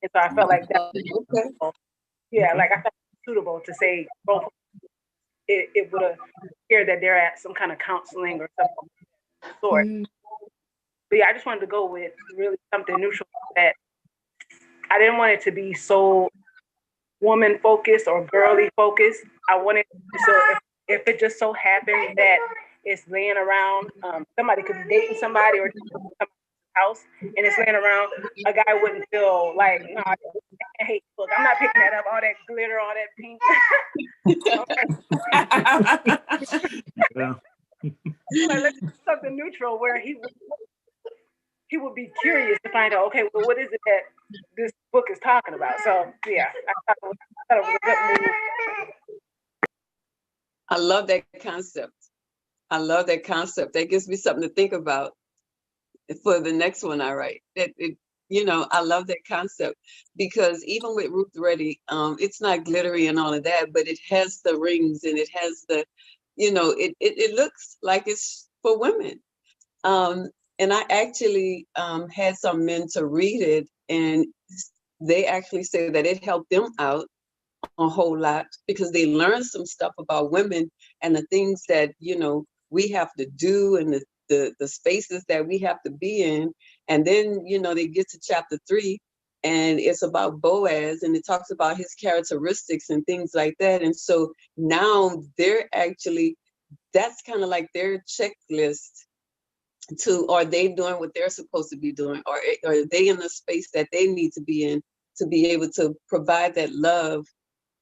And so I felt like that. Okay. Yeah, like I thought it was suitable to say both. It would appear that they're at some kind of counseling or something of that sort. But yeah, I just wanted to go with really something neutral that I didn't want it to be so woman focused or girly focused. I wanted so if it just so happened that it's laying around, somebody could be dating somebody or somebody's house and it's laying around, a guy wouldn't feel like, no, I hate look, I'm not picking that up, all that glitter, all that pink. Yeah. Like, let's do something neutral where he would be curious to find out, okay, well, what is it that this book is talking about? So yeah, I thought it was a good move. I love that concept. I love that concept. That gives me something to think about for the next one I write. I love that concept because even with Ruth Reddy, it's not glittery and all of that, but it has the rings and it has the, it looks like it's for women. And I actually had some men to read it, and they actually say that it helped them out a whole lot because they learned some stuff about women and the things that, we have to do and the spaces that we have to be in. And then, they get to chapter 3 and it's about Boaz and it talks about his characteristics and things like that. And so now that's kind of like their checklist to, are they doing what they're supposed to be doing? Or are they in the space that they need to be in to be able to provide that love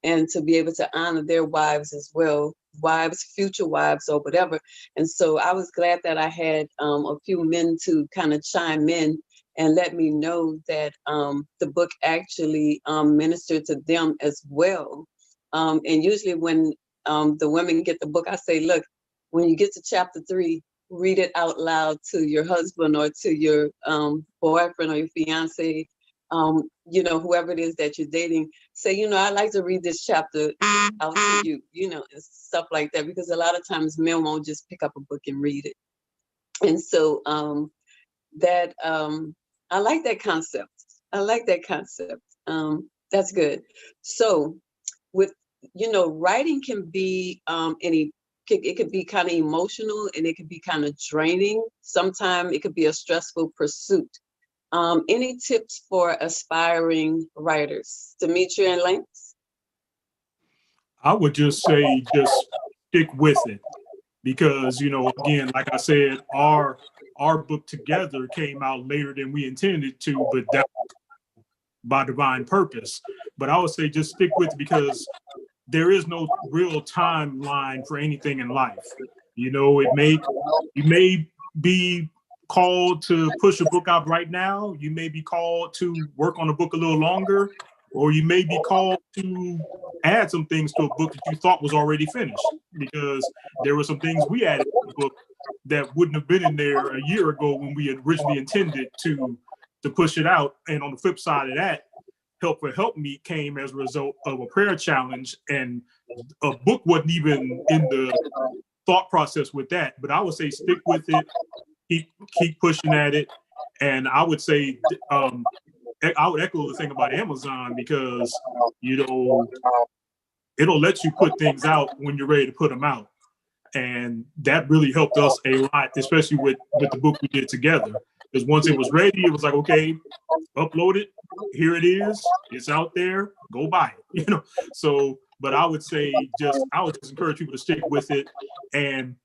and to be able to honor their wives as well, wives, future wives or whatever. And so I was glad that I had a few men to kind of chime in and let me know that the book actually ministered to them as well. And usually when the women get the book, I say, look, when you get to chapter 3, read it out loud to your husband or to your boyfriend or your fiance, whoever it is that you're dating, say, I like to read this chapter out to you, and stuff like that, because a lot of times men won't just pick up a book and read it. And so I like that concept. That's good. So with, writing can be it could be kind of emotional and it could be kind of draining. Sometimes it could be a stressful pursuit. Any tips for aspiring writers? Demetria and Lance? I would just say, just stick with it because, again, like I said, our book together came out later than we intended to, but that was by divine purpose. But I would say just stick with it because there is no real timeline for anything in life. You may be called to push a book out right now. You may be called to work on a book a little longer, or you may be called to add some things to a book that you thought was already finished, because there were some things we added to the book that wouldn't have been in there a year ago when we had originally intended to push it out. And on the flip side of that, Help for Help Me came as a result of a prayer challenge, and a book wasn't even in the thought process with that. But I would say stick with it, keep pushing at it. And I would say I would echo the thing about Amazon, because it'll let you put things out when you're ready to put them out. And that really helped us a lot, especially with the book we did together. Because once it was ready, it was like, okay, upload it. Here it is. It's out there. Go buy it. So, but I would say I would just encourage people to stick with it. And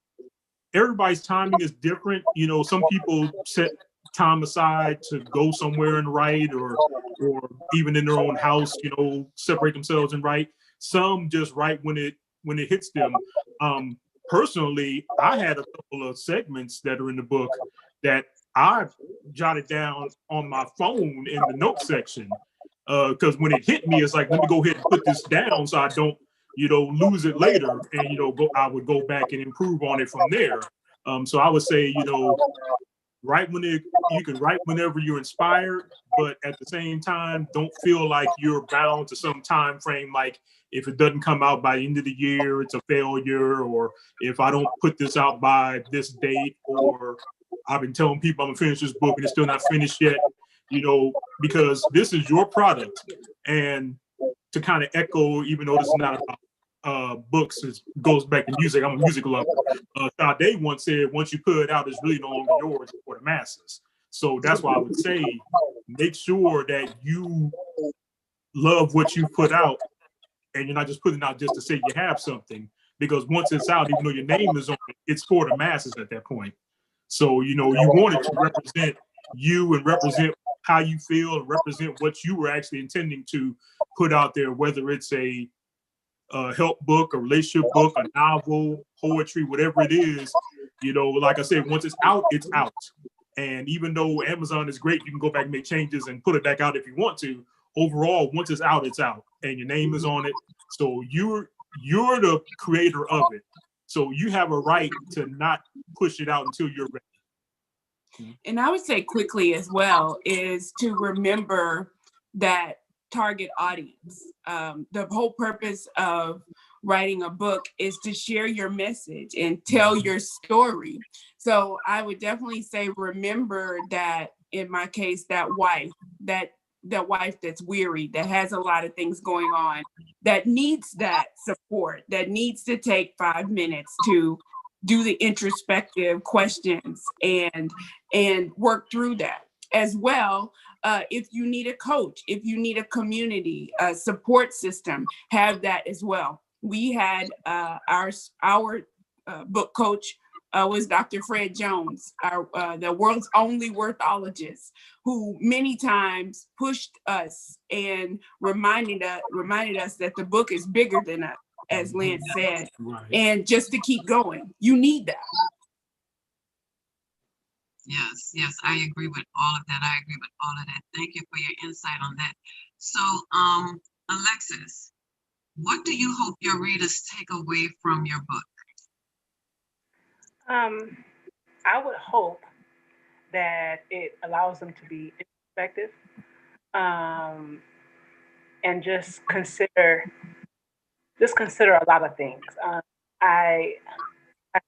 everybody's timing is different. Some people set time aside to go somewhere and write, or even in their own house, separate themselves and write. Some just write when it hits them. Personally, I had a couple of segments that are in the book that I jotted down on my phone in the notes section, because when it hit me, it's like, let me go ahead and put this down so I don't, lose it later. And, I would go back and improve on it from there. So I would say, you can write whenever you're inspired, but at the same time, don't feel like you're bound to some time frame. Like if it doesn't come out by the end of the year, it's a failure, or if I don't put this out by this date, or I've been telling people I'm gonna finish this book and it's still not finished yet, because this is your product. And to kind of echo, even though this is not about books, it goes back to music. I'm a music lover. Sade once said, once you put it out, it's really no longer yours, it's for the masses. So that's why I would say, make sure that you love what you put out, and you're not just putting it out just to say you have something. Because once it's out, even though your name is on it, it's for the masses at that point. So, you want it to represent you and represent how you feel and represent what you were actually intending to put out there, whether it's a help book, a relationship book, a novel, poetry, whatever it is. Like I said, once it's out, it's out. And even though Amazon is great, you can go back and make changes and put it back out if you want to. Overall, once it's out, and your name is on it. So you're the creator of it. So you have a right to not push it out until you're ready. And I would say quickly as well is to remember that target audience. The whole purpose of writing a book is to share your message and tell your story. So I would definitely say, remember that, in my case, that wife that's weary, that has a lot of things going on, that needs that support, that needs to take 5 minutes to do the introspective questions and work through that. As well, if you need a coach, if you need a community, a support system, have that as well. We had our book coach was Dr. Fred Jones, the world's only worthologist, who many times pushed us and reminded us that the book is bigger than us, as Lance said, and just to keep going. You need that. Yes, I agree with all of that. Thank you for your insight on that. So, Alexis, what do you hope your readers take away from your book? I would hope that it allows them to be introspective, and just consider a lot of things. I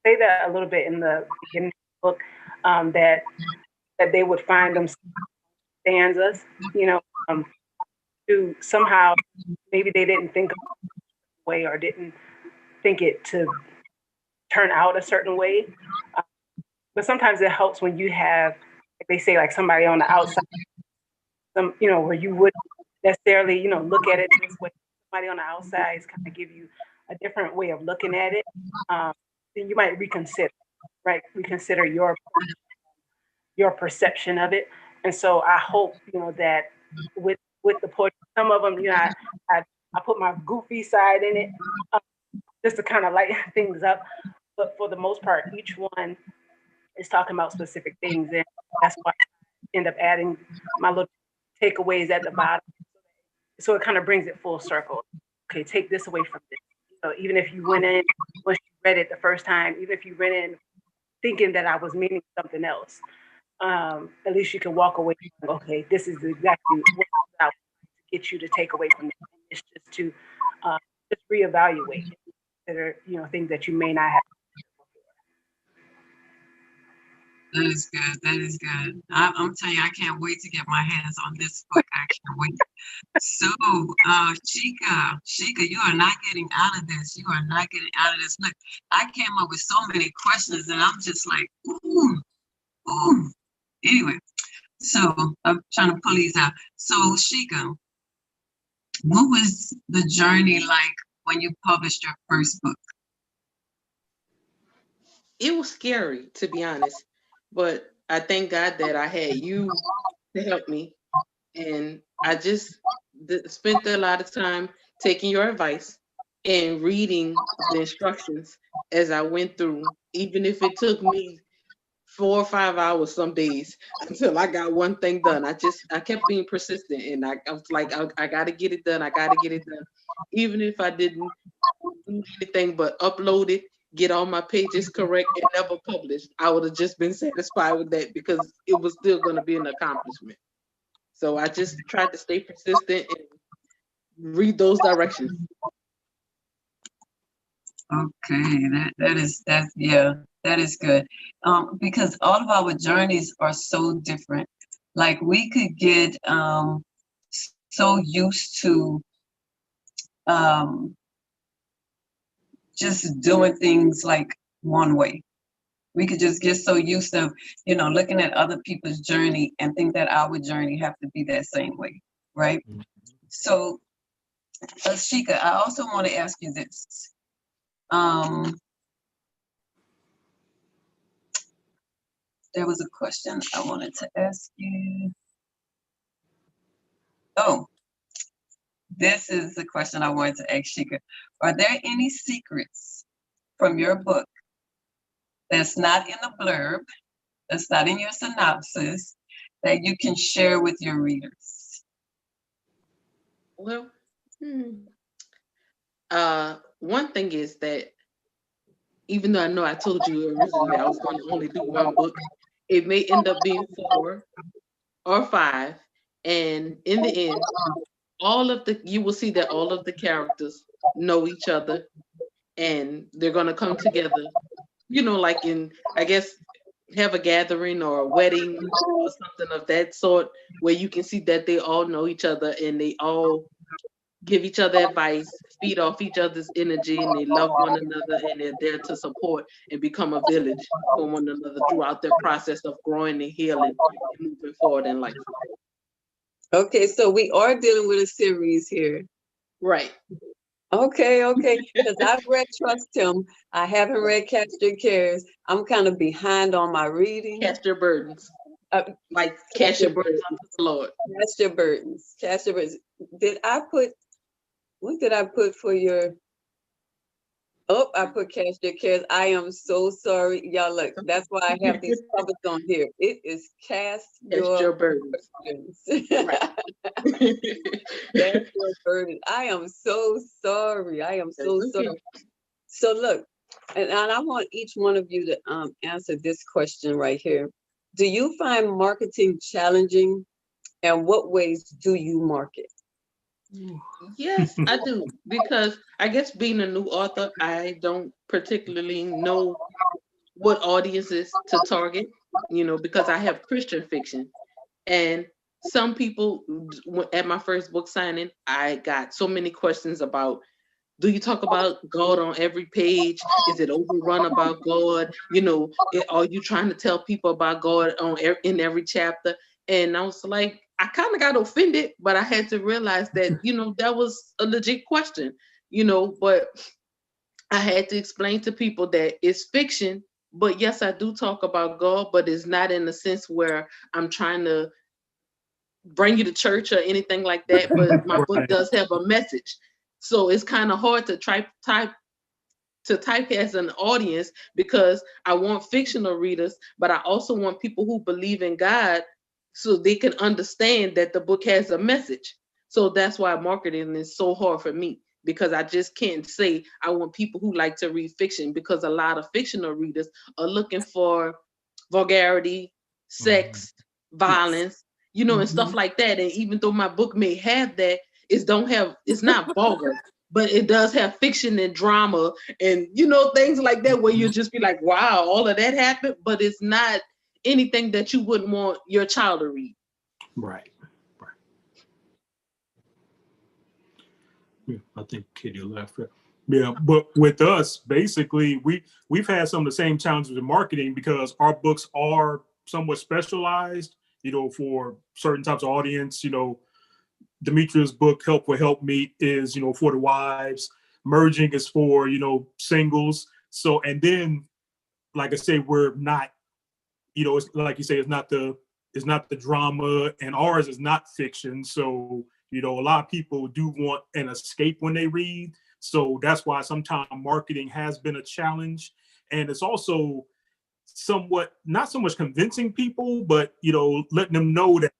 say that a little bit in the beginning of the book, that they would find them stanzas, to somehow, maybe they didn't think of it the way, or didn't think it to turn out a certain way. But sometimes it helps when you have, like they say, like somebody on the outside, where you wouldn't necessarily, look at it this way. Somebody on the outside is kind of give you a different way of looking at it. Then you might reconsider your perception of it. And so I hope, that with the poetry, some of them, I put my goofy side in it, just to kind of lighten things up. But for the most part, each one is talking about specific things, and that's why I end up adding my little takeaways at the bottom. So it kind of brings it full circle. Okay, take this away from this. So even if you went in, once you read it the first time, even if you went in thinking that I was meaning something else, at least you can walk away and, okay, this is exactly what I was to get you to take away from it. It's just to just reevaluate, consider, things that you may not have. That is good. I'm telling you, I can't wait to get my hands on this book. I can't wait. So, Shika, you are not getting out of this. Look, I came up with so many questions, and I'm just like, ooh. Anyway, so I'm trying to pull these out. So, Shika, what was the journey like when you published your first book? It was scary, to be honest. But I thank God that I had you to help me. And I just spent a lot of time taking your advice and reading the instructions as I went through, even if it took me 4 or 5 hours some days until I got one thing done. I kept being persistent, and I was like, I got to get it done. Even if I didn't do anything but upload it get all my pages correct and never published, I would have just been satisfied with that because it was still going to be an accomplishment. So I just tried to stay persistent and read those directions. Okay, that is good. Because all of our journeys are so different. Like we could get so used to just doing things like one way. We could just get so used to, looking at other people's journey and think that our journey have to be that same way, right? So, Shika, I also want to ask you this. There was a question I wanted to ask you. Oh, this is the question I wanted to ask Shika. Are there any secrets from your book that's not in the blurb, that's not in your synopsis, that you can share with your readers? Well, one thing is that even though I know I told you originally I was going to only do one book, it may end up being 4 or 5. And in the end, you will see that all of the characters know each other and they're going to come together, like in, I guess, have a gathering or a wedding or something of that sort, where you can see that they all know each other and they all give each other advice, feed off each other's energy, and they love one another and they're there to support and become a village for one another throughout their process of growing and healing and moving forward in life. Okay, so we are dealing with a series here. Right. Okay, because I've read Trust Him. I haven't read Cast Your Cares. I'm kind of behind on my reading. Cast your burdens. Cast your burdens unto the Lord. Cast your burdens. Cast your burdens. What did I put for your? Oh, I put Cast Your Cares. I am so sorry. Y'all, look, that's why I have these covers on here. It is Cast Your Burdens. Right. Cast Your Burdens. I am so sorry. Sorry. So look, and I want each one of you to answer this question right here. Do you find marketing challenging? And what ways do you market? Yes, I do. Because I guess being a new author, I don't particularly know what audiences to target, because I have Christian fiction. And some people, at my first book signing, I got so many questions about, do you talk about God on every page? Is it overrun about God? Are you trying to tell people about God in every chapter? And I was like, I kind of got offended, but I had to realize that, that was a legit question, but I had to explain to people that it's fiction, but yes, I do talk about God, but it's not in the sense where I'm trying to bring you to church or anything like that, but my book does have a message. So it's kind of hard to type as an audience, because I want fictional readers, but I also want people who believe in God so they can understand that the book has a message. So that's why marketing is so hard for me, because I just can't say I want people who like to read fiction, because a lot of fictional readers are looking for vulgarity, sex, violence, and stuff like that. And even though my book may have that, it's not vulgar, but it does have fiction and drama and, things like that, where you just be like, wow, all of that happened, but it's not anything that you wouldn't want your child to read. Right. Yeah, I think Kitty left it. Yeah, but with us, basically, we've had some of the same challenges in marketing, because our books are somewhat specialized, for certain types of audience. Demetria's book, Help Will Help Me, is, for the wives. Merging is for, singles. So, and then, like I say, we're not, it's like you say, it's not the drama, and ours is not fiction. So, a lot of people do want an escape when they read. So that's why sometimes marketing has been a challenge. And it's also somewhat, not so much convincing people, but, letting them know that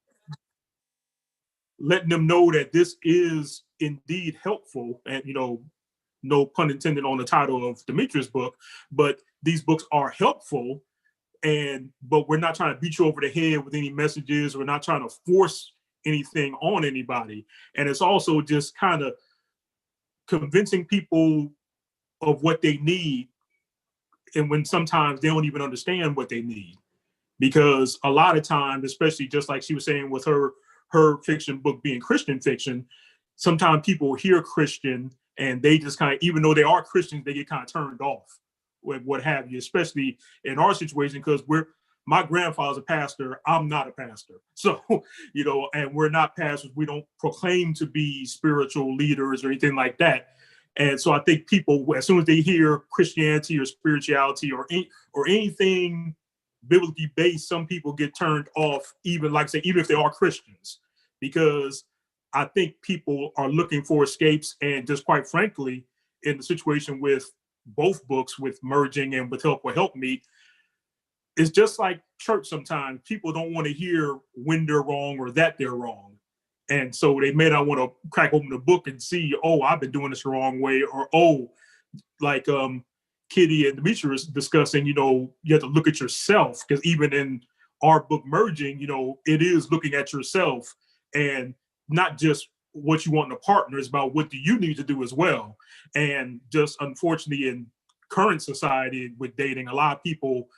this is indeed helpful. And, no pun intended on the title of Demetrius' book, but these books are helpful. But we're not trying to beat you over the head with any messages. We're not trying to force anything on anybody. And it's also just kind of convincing people of what they need. And when sometimes they don't even understand what they need, because a lot of times, especially just like she was saying with her fiction book being Christian fiction, sometimes people hear Christian and they just kind of, even though they are Christians, they get kind of turned off with what have you, especially in our situation, because my grandfather's a pastor, I'm not a pastor. So, and we're not pastors. We don't proclaim to be spiritual leaders or anything like that. And so I think people, as soon as they hear Christianity or spirituality or anything biblically based, some people get turned off, even if they are Christians, because I think people are looking for escapes. And just quite frankly, in the situation with both books, with Merging and with Help Me, it's just like church sometimes. People don't want to hear when they're wrong or that they're wrong. And so they may not want to crack open the book and see, oh, I've been doing this the wrong way, or, oh, like Kitty and Demetrius discussing, you have to look at yourself, because even in our book Merging, it is looking at yourself and not just what you want in a partner. It's about what do you need to do as well. And just unfortunately in current society with dating, a lot of people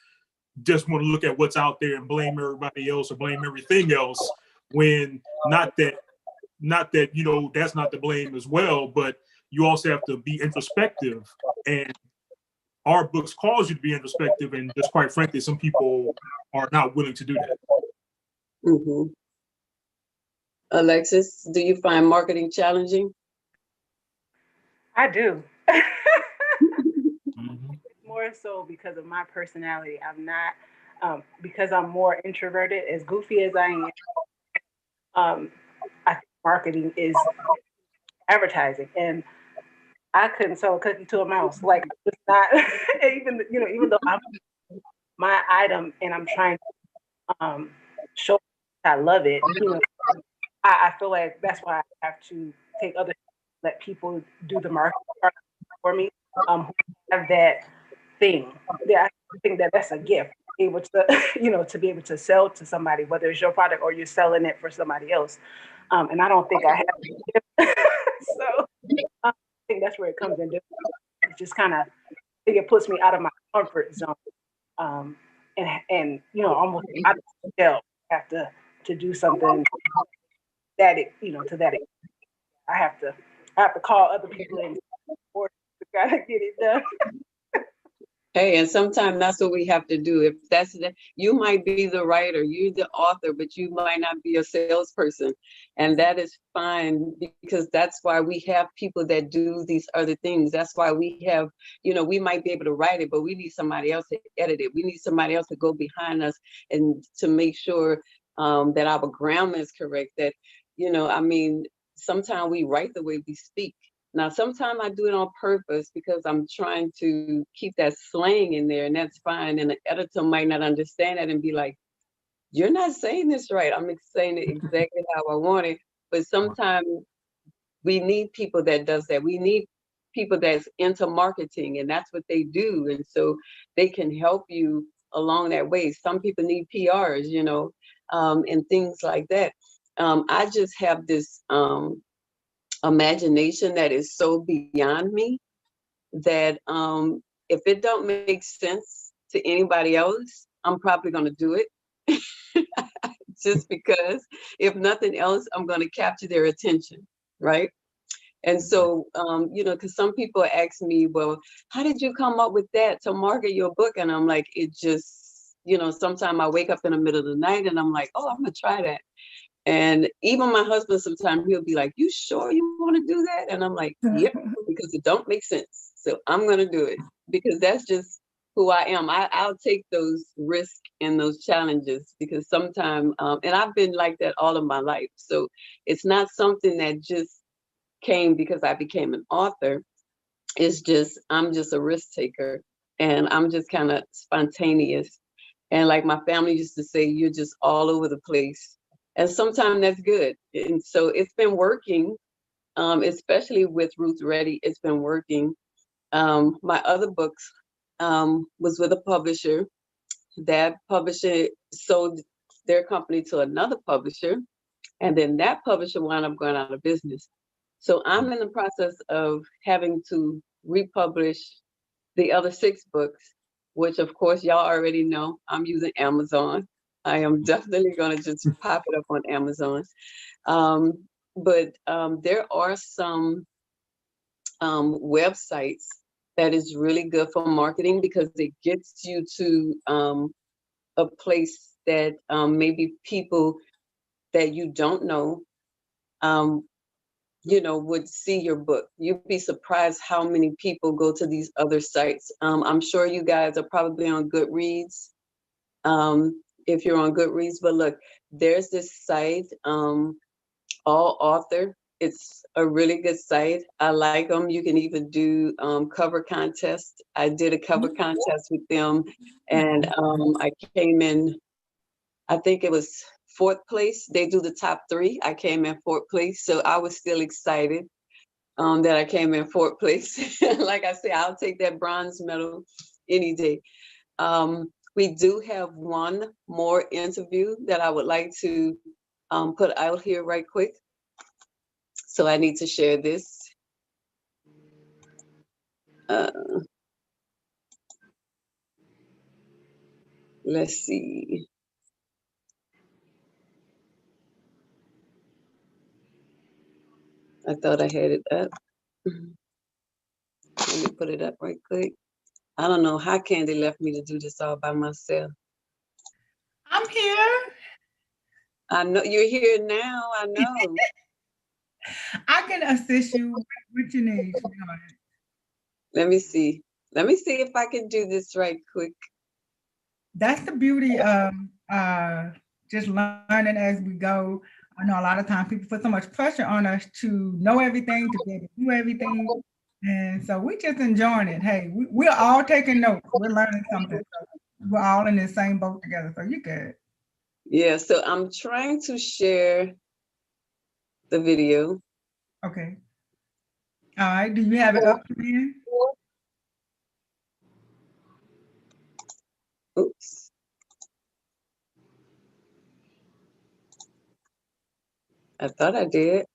just want to look at what's out there and blame everybody else or blame everything else, when not that that's not the blame as well, but you also have to be introspective. And our books cause you to be introspective, and just quite frankly, some people are not willing to do that. Mm-hmm. Alexis, do you find marketing challenging? I do. Mm-hmm. More so because of my personality. I'm not, because I'm more introverted, as goofy as I am, I think marketing is advertising, and I couldn't sell a cookie to a mouse. Like, it's not, even though I'm my item and I'm trying to show I love it, I feel like that's why I have to take other, let people do the marketing part for me, who have that thing. Yeah, I think that's a gift, able to, to be able to sell to somebody, whether it's your product or you're selling it for somebody else. And I don't think I have. So I think that's where it comes in. It just kind of, I think it puts me out of my comfort zone. And almost out of the shell, have to do something that to that extent. I have to call other people in order to kind of get it done. Hey, and sometimes that's what we have to do. If that's you might be the writer, you're the author, but you might not be a salesperson. And that is fine, because that's why we have people that do these other things. That's why we have, we might be able to write it, but we need somebody else to edit it. We need somebody else to go behind us and to make sure that our grammar is correct. That, sometimes we write the way we speak. Now, sometimes I do it on purpose because I'm trying to keep that slang in there, and that's fine. And the editor might not understand that and be like, you're not saying this right. I'm saying it exactly how I want it. But sometimes we need people that does that. We need people that's into marketing, and that's what they do. And so they can help you along that way. Some people need PRs, and things like that. I just have this imagination that is so beyond me that if it don't make sense to anybody else, I'm probably going to do it. Just because, if nothing else, I'm going to capture their attention, right? And so, because some people ask me, well, how did you come up with that to market your book? And I'm like, it just, sometimes I wake up in the middle of the night and I'm like, oh, I'm going to try that. And even my husband, sometimes he'll be like, you sure you want to do that? And I'm like, yep, because it don't make sense. So I'm going to do it, because that's just who I am. I'll take those risks and those challenges, because sometimes, and I've been like that all of my life. So it's not something that just came because I became an author. It's just, I'm just a risk taker, and I'm just kind of spontaneous. And like my family used to say, you're just all over the place. And sometimes that's good. And so it's been working, especially with Ruth Reddy, it's been working. my other books was with a publisher. That publisher sold their company to another publisher, and then that publisher wound up going out of business. So I'm in the process of having to republish the other 6 books, which of course y'all already know I'm using Amazon. I am definitely going to just pop it up on Amazon. But there are some websites that is really good for marketing because it gets you to a place that maybe people that you don't know, would see your book. You'd be surprised how many people go to these other sites. I'm sure you guys are probably on Goodreads, if you're on Goodreads, but look, there's this site, Author. It's a really good site. I like them. You can even do cover contests. I did a cover contest with them, and I came in, I think it was 4th place. They do the top 3. I came in 4th place, so I was still excited that I came in 4th place. Like I said, I'll take that bronze medal any day. We do have one more interview that I would like to put out here right quick. So I need to share this. Let's see. I thought I had it up. Let me put it up right quick. I don't know how Candy left me to do this all by myself. I'm here. I know you're here now. I know. I can assist you with what you need. Sweetheart. Let me see. Let me see if I can do this right quick. That's the beauty of just learning as we go. I know a lot of times people put so much pressure on us to know everything, to be able to do everything. And so we just enjoying it. Hey, we're all taking notes. We're learning something. So we're all in the same boat together. So you're good. Yeah, so I'm trying to share the video. Okay. All right. Do you have it up here? Oops. I thought I did.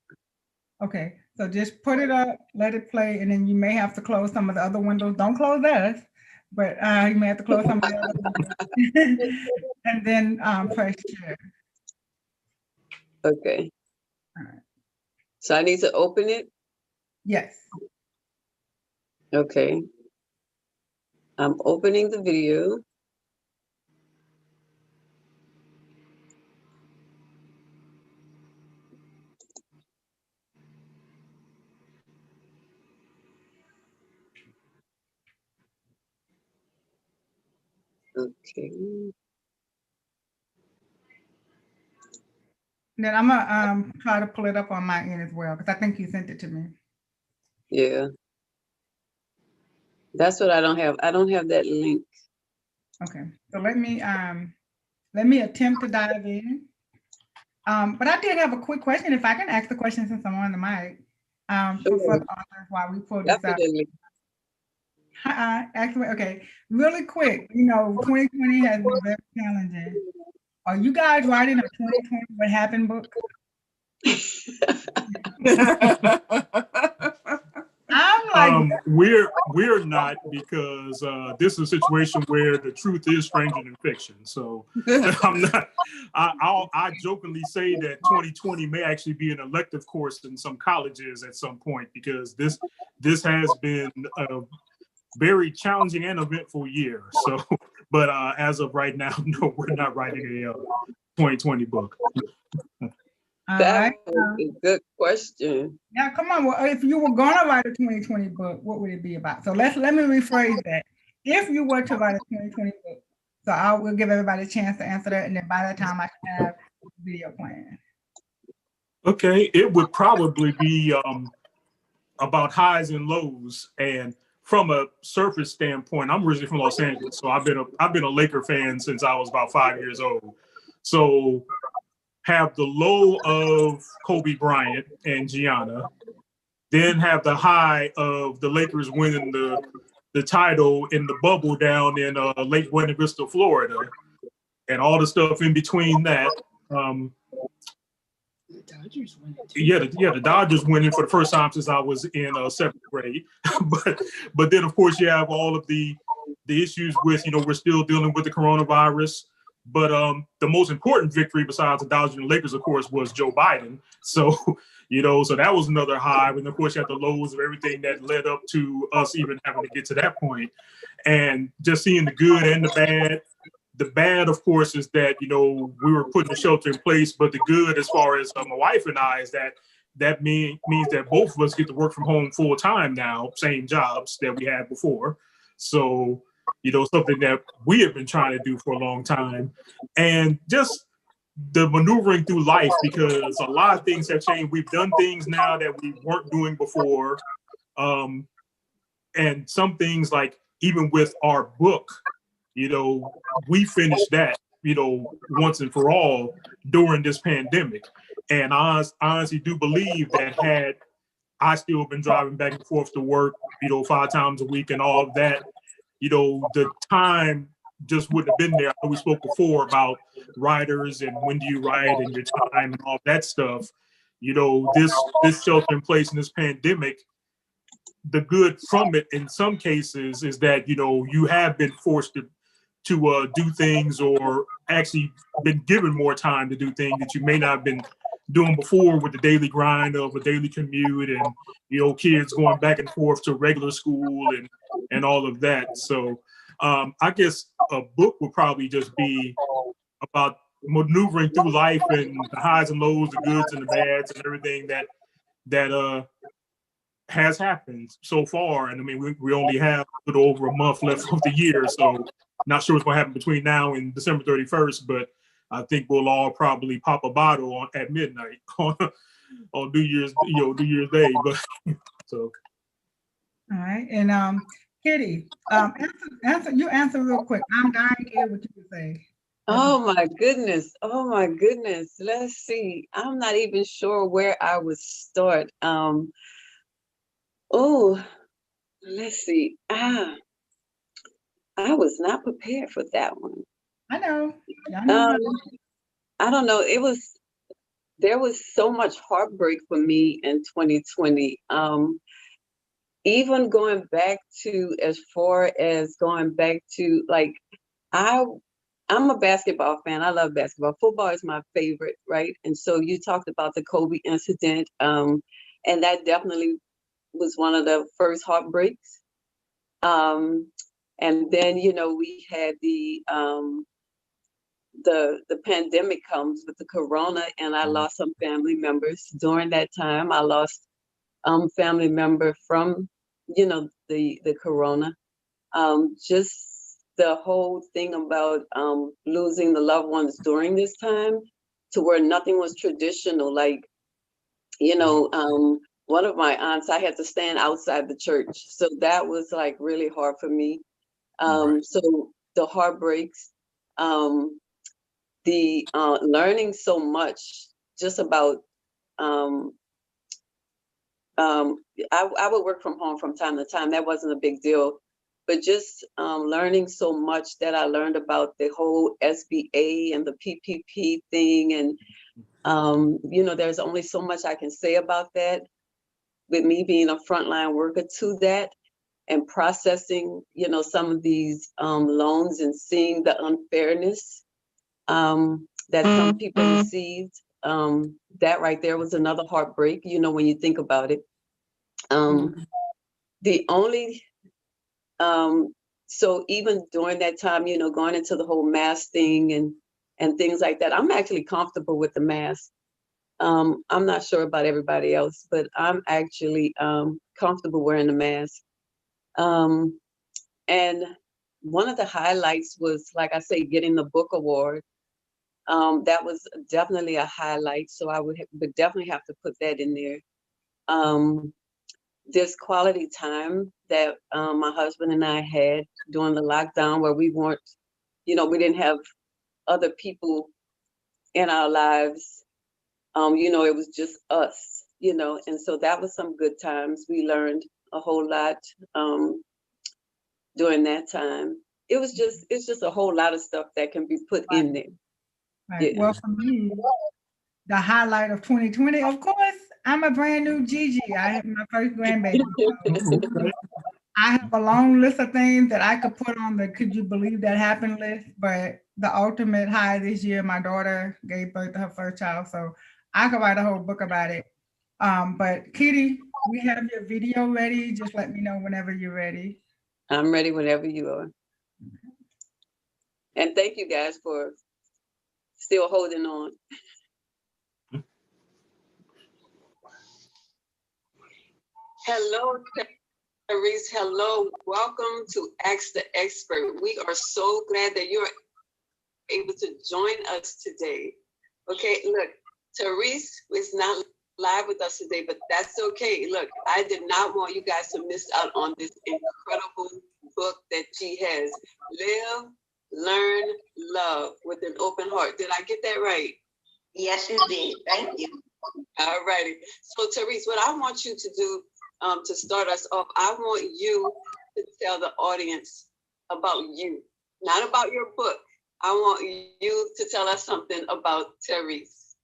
Okay. So just put it up, let it play, and then you may have to close some of the other windows. Don't close us, but you may have to close some of the other windows. And then press share. Okay. All right. So I need to open it? Yes. Okay. I'm opening the video. Okay. Then I'm gonna try to pull it up on my end as well, because I think you sent it to me. Yeah. That's what I don't have. I don't have that link. Okay. So let me attempt to dive in. But I did have a quick question. If I can ask the question since I'm on the mic, for the authors while we pull this Definitely. up. Actually, okay, really quick. 2020 has been very challenging. Are you guys writing a 2020 What Happened book? I'm like, we're not, because this is a situation where the truth is stranger than fiction. So I'm not. I jokingly say that 2020 may actually be an elective course in some colleges at some point, because this has been a very challenging and eventful year. So, but as of right now, no, we're not writing a 2020 book. That was a good question. Now, come on. Well, if you were going to write a 2020 book, what would it be about? So let me rephrase that. If you were to write a 2020 book, so I will give everybody a chance to answer that, and then by that time I should have the video plan. Okay, it would probably be about highs and lows. And from a surface standpoint, I'm originally from Los Angeles, so I've been a Laker fan since I was about 5 years old. So have the low of Kobe Bryant and Gianna, then have the high of the Lakers winning the title in the bubble down in Lake Buena Vista, Florida, and all the stuff in between that. The Dodgers winning. The Dodgers winning for the first time since I was in 7th grade. but then of course you have all of the issues with, we're still dealing with the coronavirus. But the most important victory besides the Dodgers and Lakers, of course, was Joe Biden. So, so that was another high. And of course, you have the lows of everything that led up to us even having to get to that point. And just seeing the good and the bad. The bad, of course, is that, we were putting the shelter in place. But the good, as far as my wife and I, is that means that both of us get to work from home full time now, same jobs that we had before. So, something that we have been trying to do for a long time. And just the maneuvering through life, because a lot of things have changed. We've done things now that we weren't doing before. And some things, like even with our book, we finished that, once and for all during this pandemic. And I honestly do believe that had I still been driving back and forth to work, 5 times a week and all of that, the time just wouldn't have been there. I know we spoke before about writers and when do you write and your time and all that stuff. This shelter in place in this pandemic, the good from it in some cases is that, you have been forced to do things, or actually been given more time to do things that you may not have been doing before, with the daily grind of a daily commute and, kids going back and forth to regular school and all of that. So I guess a book would probably just be about maneuvering through life and the highs and lows, the goods and the bads and everything that has happened so far. And I mean, we only have a little over a month left of the year, so not sure what's going to happen between now and December 31st, but I think we'll all probably pop a bottle at midnight on New Year's Day. But so. All right, and Kitty, answer real quick. I'm dying to hear what you say. Oh my goodness. Let's see. I'm not even sure where I would start. Let's see. I was not prepared for that one. I know. I don't know. There was so much heartbreak for me in 2020. Even going back to, as far as going back to, like, I'm a basketball fan. I love basketball. Football is my favorite, right? And so you talked about the Kobe incident, and that definitely was one of the first heartbreaks. And then, we had the pandemic comes with the corona, and I lost some family members during that time. I lost family member from, the corona. Just the whole thing about losing the loved ones during this time, to where nothing was traditional. Like, one of my aunts, I had to stand outside the church. So that was like really hard for me. So the heartbreaks, the learning so much just about, I would work from home from time to time. That wasn't a big deal, but just learning so much that I learned about the whole SBA and the PPP thing. And, there's only so much I can say about that, with me being a frontline worker to that, and processing, some of these loans and seeing the unfairness that some people received. That right there was another heartbreak, when you think about it. The only, so even during that time, going into the whole mask thing and things like that, I'm actually comfortable with the mask. I'm not sure about everybody else, but I'm actually comfortable wearing the mask. And one of the highlights was, like I say, getting the book award. That was definitely a highlight. So I would definitely have to put that in there. This quality time that my husband and I had during the lockdown, where we weren't, we didn't have other people in our lives. It was just us. and so that was some good times. We learned a whole lot during that time. It's just a whole lot of stuff that can be put in there. Right. Yeah. Well, for me, the highlight of 2020, of course, I'm a brand new Gigi. I have my first grandbaby. Okay. I have a long list of things that I could put on the could you believe that happened list, but the ultimate high this year, my daughter gave birth to her first child, so I could write a whole book about it. But Kitty, we have your video ready. Just let me know whenever you're ready. I'm ready whenever you are. And thank you guys for still holding on. Hello, Therese. Hello. Welcome to Ask the Expert. We are so glad that you're able to join us today. Okay, look, Therese is not live with us today, but that's okay. Look, I did not want you guys to miss out on this incredible book that she has. Live, Learn, Love with an Open Heart. Did I get that right? Yes, you did. Thank you. All righty. So, Therese, what I want you to do to start us off, I want you to tell the audience about you, not about your book. I want you to tell us something about Therese.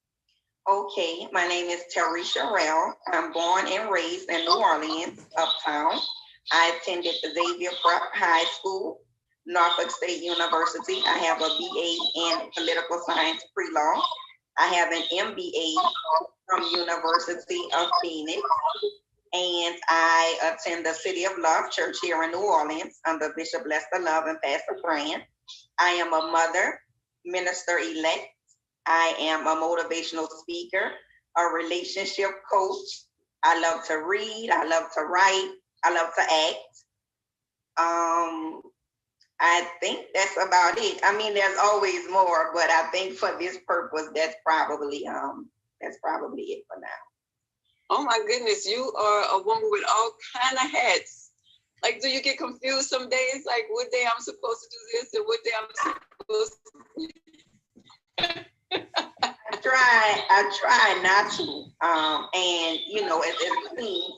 Okay, my name is Therese Sherrill. I'm born and raised in New Orleans, uptown. I attended the Xavier Prep High School, Norfolk State University. I have a BA in political science pre-law. I have an MBA from University of Phoenix. And I attend the City of Love Church here in New Orleans under Bishop Lester Love and Pastor Fran. I am a mother, minister-elect. I am a motivational speaker, a relationship coach. I love to read. I love to write. I love to act. I think that's about it. I mean, there's always more, but I think for this purpose, that's probably it for now. Oh my goodness, you are a woman with all kind of hats. Like, do you get confused some days? Like, what day I'm supposed to do this and what day I'm supposed to? I try not to. And as a team,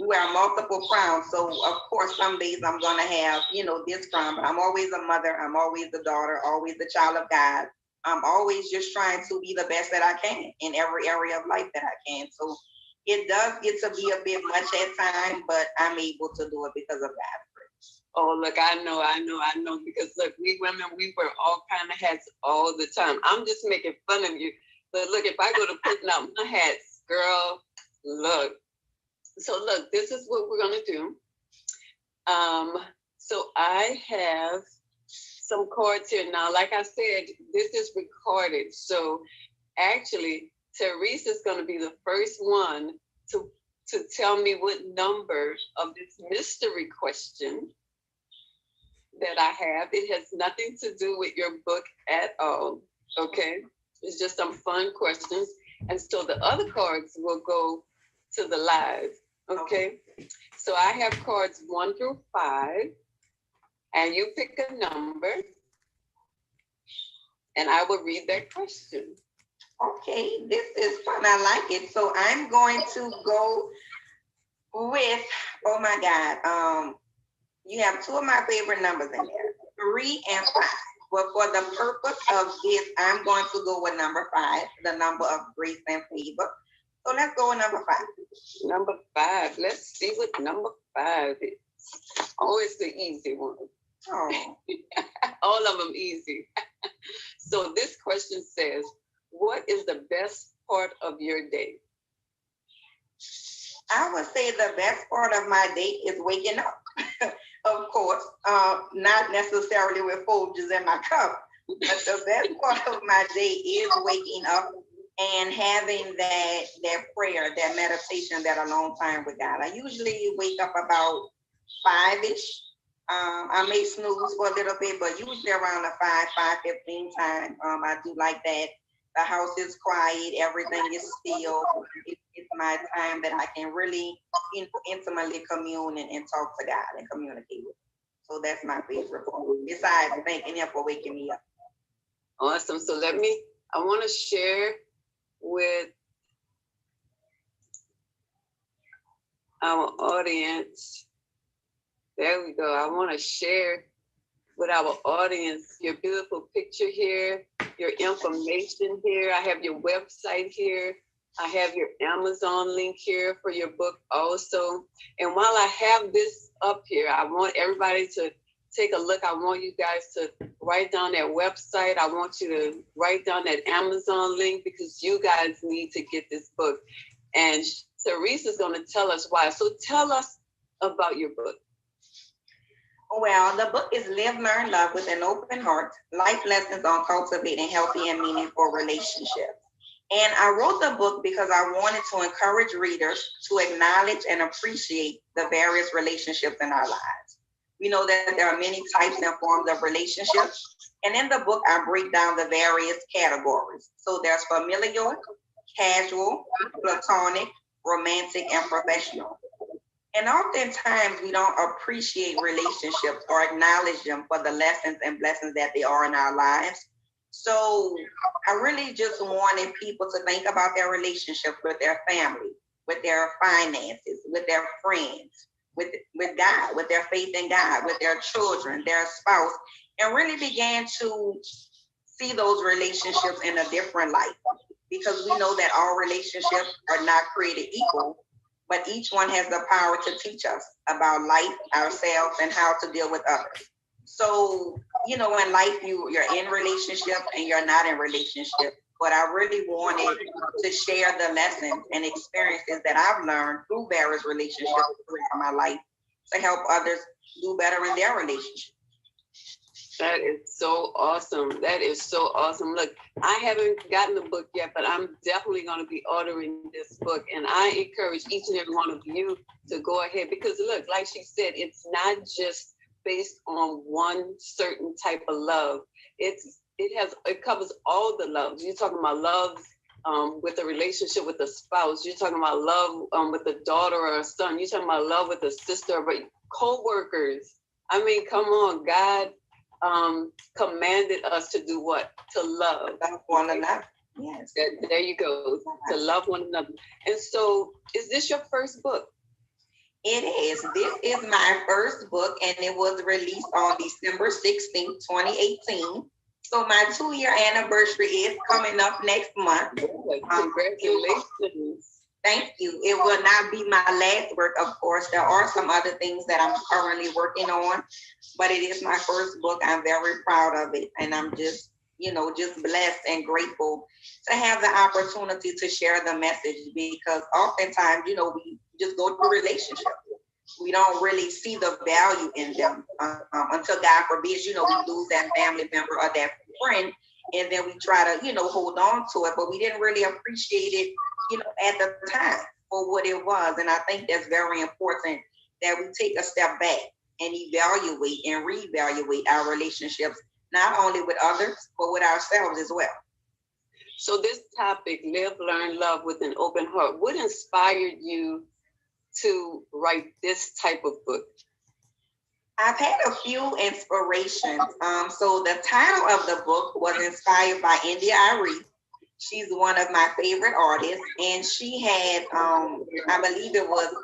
we wear multiple crowns. So of course, some days I'm gonna have, this crown, but I'm always a mother, I'm always a daughter, always the child of God. I'm always just trying to be the best that I can in every area of life that I can. So it does get to be a bit much at times, but I'm able to do it because of God's grace. Oh, look, I know, because look, we women, we wear all kind of hats all the time. I'm just making fun of you. But look, if I go to putting out my hats, girl, look. So look, this is what we're gonna do. So I have some cards here. Now, like I said, this is recorded. So actually, Therese is going to be the first one to tell me what number of this mystery question that I have. It has nothing to do with your book at all, okay? It's just some fun questions. And so the other cards will go to the live, okay? So I have cards 1 through 5, and you pick a number, and I will read that question. Okay, this is fun. I like it. So I'm going to go with, oh my God, you have 2 of my favorite numbers in there, 3 and 5. But for the purpose of this, I'm going to go with number 5, the number of grace and favor. So let's go with number 5. Number 5. Let's see what number 5 is. Oh, it's the easy one. Oh. All of them easy. So this question says, what is the best part of your day? I would say the best part of my day is waking up. Of course, not necessarily with Folgers in my cup, but the best part of my day is waking up and having that prayer, that meditation, that alone time with God. I usually wake up about 5-ish. I may snooze for a little bit, but usually around the 5:15 time. I do like that. The house is quiet, everything is still. It's my time that I can really intimately commune and talk to God and communicate with him. So that's my favorite part, besides thanking him for waking me up. Awesome. So I want to share with our audience. There we go. I want to share with our audience your beautiful picture here, your information here. I have your website here. I have your Amazon link here for your book also. And while I have this up here, I want everybody to take a look. I want you guys to write down that website. I want you to write down that Amazon link because you guys need to get this book. And Teresa's going to tell us why. So tell us about your book. Well, the book is Live, Learn, Love with an Open Heart, Life Lessons on Cultivating Healthy and Meaningful Relationships. And I wrote the book because I wanted to encourage readers to acknowledge and appreciate the various relationships in our lives. We know that there are many types and forms of relationships. And in the book, I break down the various categories. So there's familial, casual, platonic, romantic, and professional. And oftentimes we don't appreciate relationships or acknowledge them for the lessons and blessings that they are in our lives. So I really just wanted people to think about their relationships with their family, with their finances, with their friends, with God, with their faith in God, with their children, their spouse, and really began to see those relationships in a different light. Because we know that all relationships are not created equal, but each one has the power to teach us about life, ourselves, and how to deal with others. So, you know, in life, you're in relationship and you're not in relationship. But I really wanted to share the lessons and experiences that I've learned through various relationships throughout my life to help others do better in their relationship. That is so awesome. That is so awesome. Look, I haven't gotten the book yet, but I'm definitely going to be ordering this book. And I encourage each and every one of you to go ahead because look, like she said, it's not just based on one certain type of love. It covers all the loves. You're talking about love with a relationship with a spouse. You're talking about love with a daughter or a son. You're talking about love with a sister or co-workers. I mean, come on, God commanded us to do what? To love. Love one another. Yes. There you go. To love one another. And so, is this your first book? It is. This is my first book, and it was released on December 16th, 2018. So my 2-year anniversary is coming up next month. Congratulations. Thank you. It will not be my last work, of course. There are some other things that I'm currently working on, but it is my first book. I'm very proud of it. And I'm just blessed and grateful to have the opportunity to share the message because oftentimes, we just go through relationships. We don't really see the value in them until God forbids, we lose that family member or that friend. And then we try to, hold on to it, but we didn't really appreciate it, at the time for what it was. And I think that's very important that we take a step back and evaluate and reevaluate our relationships, not only with others, but with ourselves as well. So this topic, Live, Learn, Love with an Open Heart, what inspired you to write this type of book? I've had a few inspirations. So the title of the book was inspired by India Arie. She's one of my favorite artists, and she had, I believe it was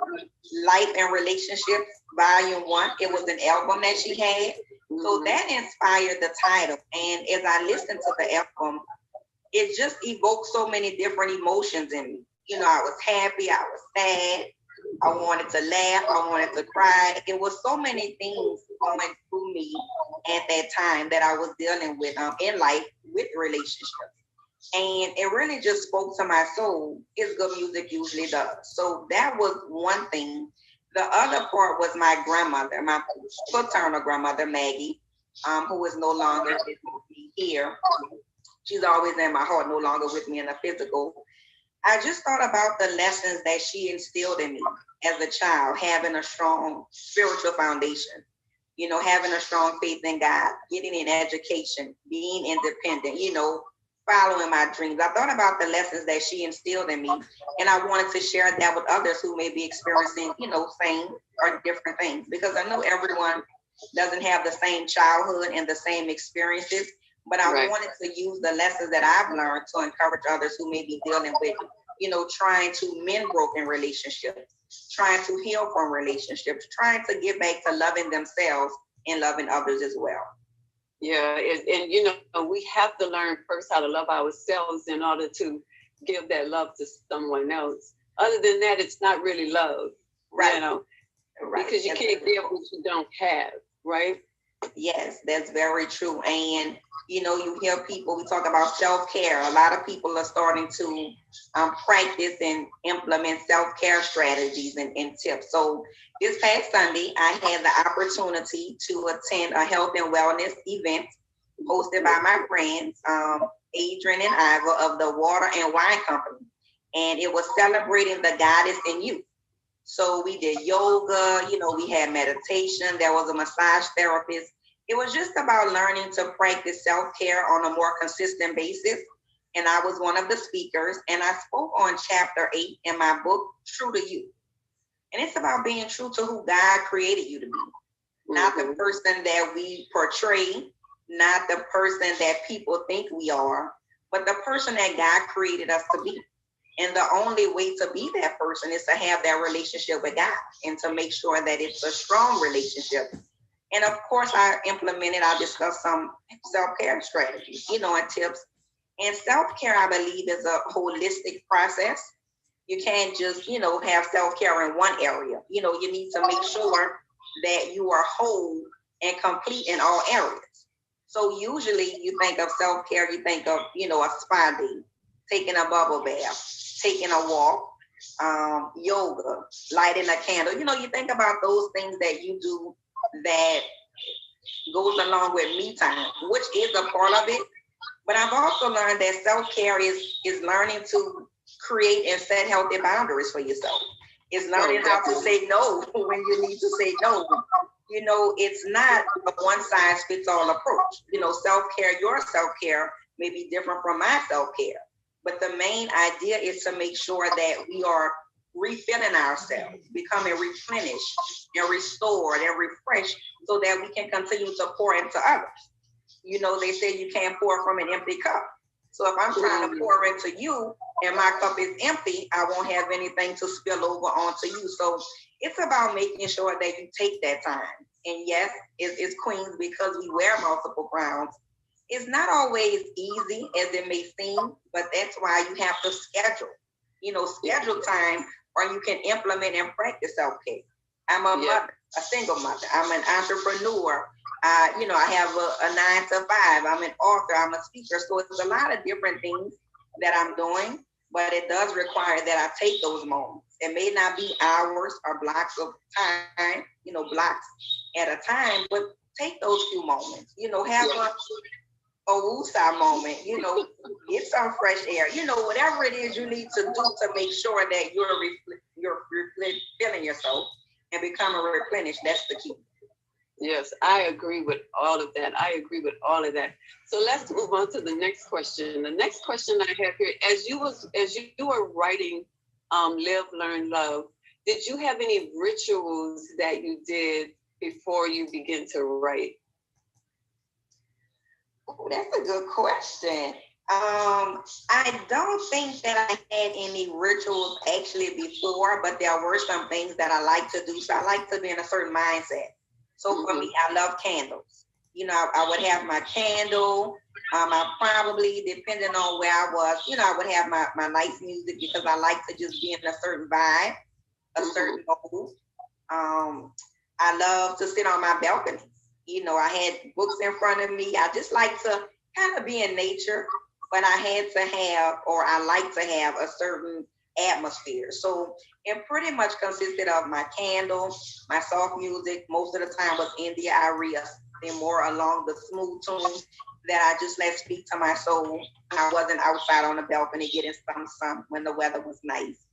Life and Relationships, Volume 1. It was an album that she had. So that inspired the title. And as I listened to the album, it just evoked so many different emotions in me. I was happy, I was sad, I wanted to laugh, I wanted to cry. It was so many things going through me at that time that I was dealing with in life with relationships. And it really just spoke to my soul, as good music usually does. So that was one thing. The other part was my grandmother, my paternal grandmother, Maggie, who is no longer with me here. She's always in my heart, no longer with me in the physical. I just thought about the lessons that she instilled in me as a child, having a strong spiritual foundation, having a strong faith in God, getting an education, being independent, following my dreams. I thought about the lessons that she instilled in me, and I wanted to share that with others who may be experiencing, same or different things, because I know everyone doesn't have the same childhood and the same experiences, but I wanted to use the lessons that I've learned to encourage others who may be dealing with trying to mend broken relationships, trying to heal from relationships, trying to get back to loving themselves and loving others as well. Yeah, and we have to learn first how to love ourselves in order to give that love to someone else. Other than that, it's not really love, Right. Right. Because you can't give what you don't have, right? Yes, that's very true. And you hear people, we talk about self-care. A lot of people are starting to practice and implement self-care strategies and tips. So this past Sunday, I had the opportunity to attend a health and wellness event hosted by my friends, Adrian and Iva of the Water and Wine Company. And it was celebrating the goddess in you. So we did yoga, we had meditation. There was a massage therapist. It was just about learning to practice self-care on a more consistent basis. And I was one of the speakers, and I spoke on chapter 8 in my book, True to You. And it's about being true to who God created you to be, not the person that we portray, not the person that people think we are, but the person that God created us to be. And the only way to be that person is to have that relationship with God and to make sure that it's a strong relationship. And of course, I discussed some self-care strategies, and tips. And self-care, I believe, is a holistic process. You can't just, have self-care in one area. You need to make sure that you are whole and complete in all areas. So usually you think of self-care, you think of, a spa day, taking a bubble bath, taking a walk, yoga, lighting a candle. You think about those things that you do that goes along with me time, which is a part of it. But I've also learned that self-care is learning to create and set healthy boundaries for yourself. It's learning how to say no when you need to say no. It's not a one-size-fits-all approach. Self-care, your self-care may be different from my self-care. But the main idea is to make sure that we are refilling ourselves, becoming replenished and restored and refreshed so that we can continue to pour into others. They say you can't pour from an empty cup. So if I'm trying to pour into you and my cup is empty, I won't have anything to spill over onto you. So it's about making sure that you take that time. And yes, it's queens, because we wear multiple crowns. It's not always easy as it may seem, but that's why you have to schedule time where you can implement and practice self-care. I'm a mother, a single mother. I'm an entrepreneur. I have a 9 to 5. I'm an author. I'm a speaker. So it's a lot of different things that I'm doing, but it does require that I take those moments. It may not be hours or blocks of time, blocks at a time, but take those few moments. Have a woosah moment, get some fresh air, whatever it is you need to do to make sure that you're refilling yourself and becoming replenished. That's the key. Yes, I agree with all of that. So let's move on to the next question. The next question I have here, as you were writing Live, Learn, Love, did you have any rituals that you did before you begin to write? Oh, that's a good question. I don't think that I had any rituals actually before, but there were some things that I like to do. So I like to be in a certain mindset. So for me, I love candles. I would have my candle. I probably, depending on where I was, I would have my nice music because I like to just be in a certain vibe, a certain mood. I love to sit on my balcony. I had books in front of me. I just like to kind of be in nature, but I like to have a certain atmosphere. So it pretty much consisted of my candle, my soft music. Most of the time was India Aria, and more along the smooth tunes that I just let speak to my soul. I wasn't outside on the balcony getting some sun when the weather was nice.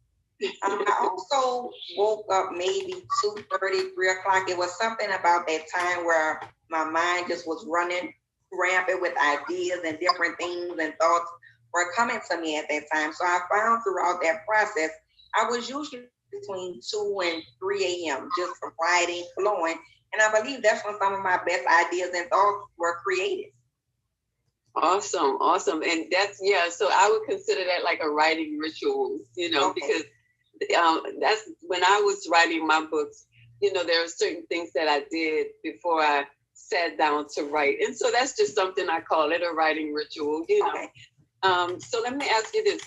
I also woke up maybe 2:30, 3 o'clock. It was something about that time where my mind just was running rampant with ideas and different things and thoughts were coming to me at that time. So I found throughout that process, I was usually between 2 and 3 a.m. just writing, flowing. And I believe that's when some of my best ideas and thoughts were created. Awesome, awesome. And that's, yeah, so I would consider that like a writing ritual, because that's when I was writing my books, there are certain things that I did before I sat down to write. And so that's just something I call it a writing ritual, Okay. So let me ask you this.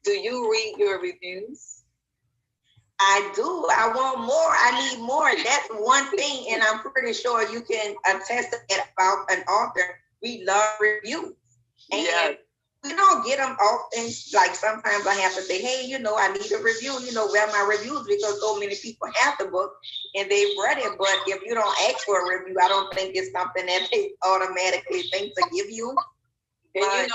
Do you read your reviews? I do. I want more. I need more. That's one thing, and I'm pretty sure you can attest to that about an author. We love reviews, and Yeah. we don't get them often. Like sometimes I have to say, hey, I need a review. Where are my reviews? Because so many people have the book and they've read it. But if you don't ask for a review, I don't think it's something that they automatically think to give you. And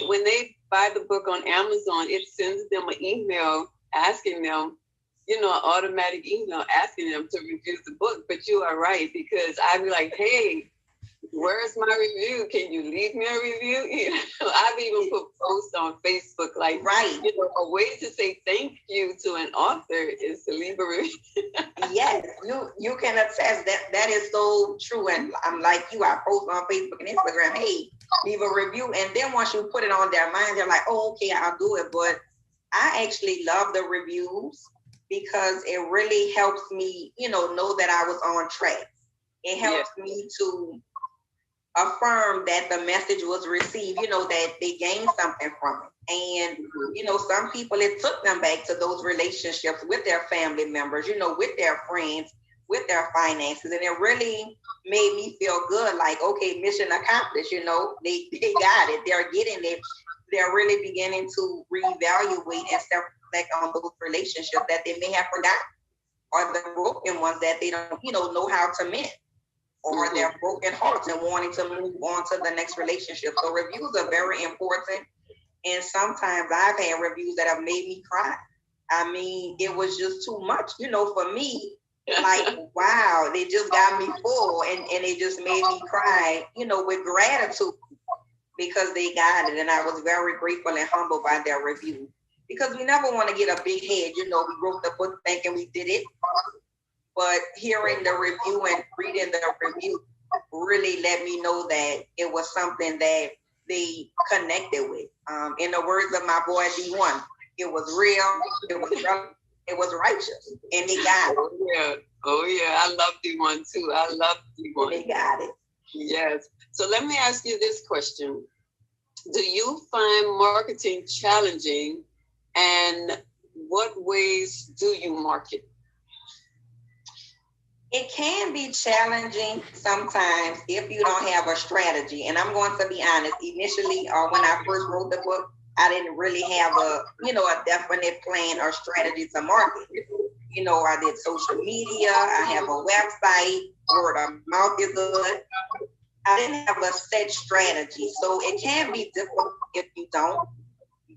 when they buy the book on Amazon, it sends them an email asking them, an automatic email asking them to review the book. But you are right, because I'd be like, hey, where's my review? Can you leave me a review? I've even put posts on Facebook like, right. A way to say thank you to an author is to leave a review. Yes, you can attest that is so true. And I'm like you, I post on Facebook and Instagram, hey, leave a review. And then once you put it on their mind, they're like, oh, okay, I'll do it. But I actually love the reviews because it really helps me, know that I was on track. It helps me to affirm that the message was received, that they gained something from it. And, some people, it took them back to those relationships with their family members, with their friends, with their finances. And it really made me feel good, like, okay, mission accomplished, they got it. They're getting it. They're really beginning to reevaluate and self-reflect on those relationships that they may have forgotten, or the broken ones that they don't, know how to mend, or their broken hearts and wanting to move on to the next relationship. So reviews are very important. And sometimes I've had reviews that have made me cry. I mean, it was just too much, for me. Like, wow, they just got me full, and it just made me cry, with gratitude, because they got it. And I was very grateful and humbled by their review, because we never want to get a big head. We wrote the book thinking we did it. But hearing the review and reading the review really let me know that it was something that they connected with. In the words of my boy D1, it was real, it was righteous, and they got it. Oh yeah, I love D1 too. I love D1. They got it. Yes. So let me ask you this question. Do you find marketing challenging, and what ways do you market? It can be challenging sometimes if you don't have a strategy. And I'm going to be honest, initially, when I first wrote the book, I didn't really have a definite plan or strategy to market. I did social media, I have a website, word of mouth is good. I didn't have a set strategy. So it can be difficult if you don't.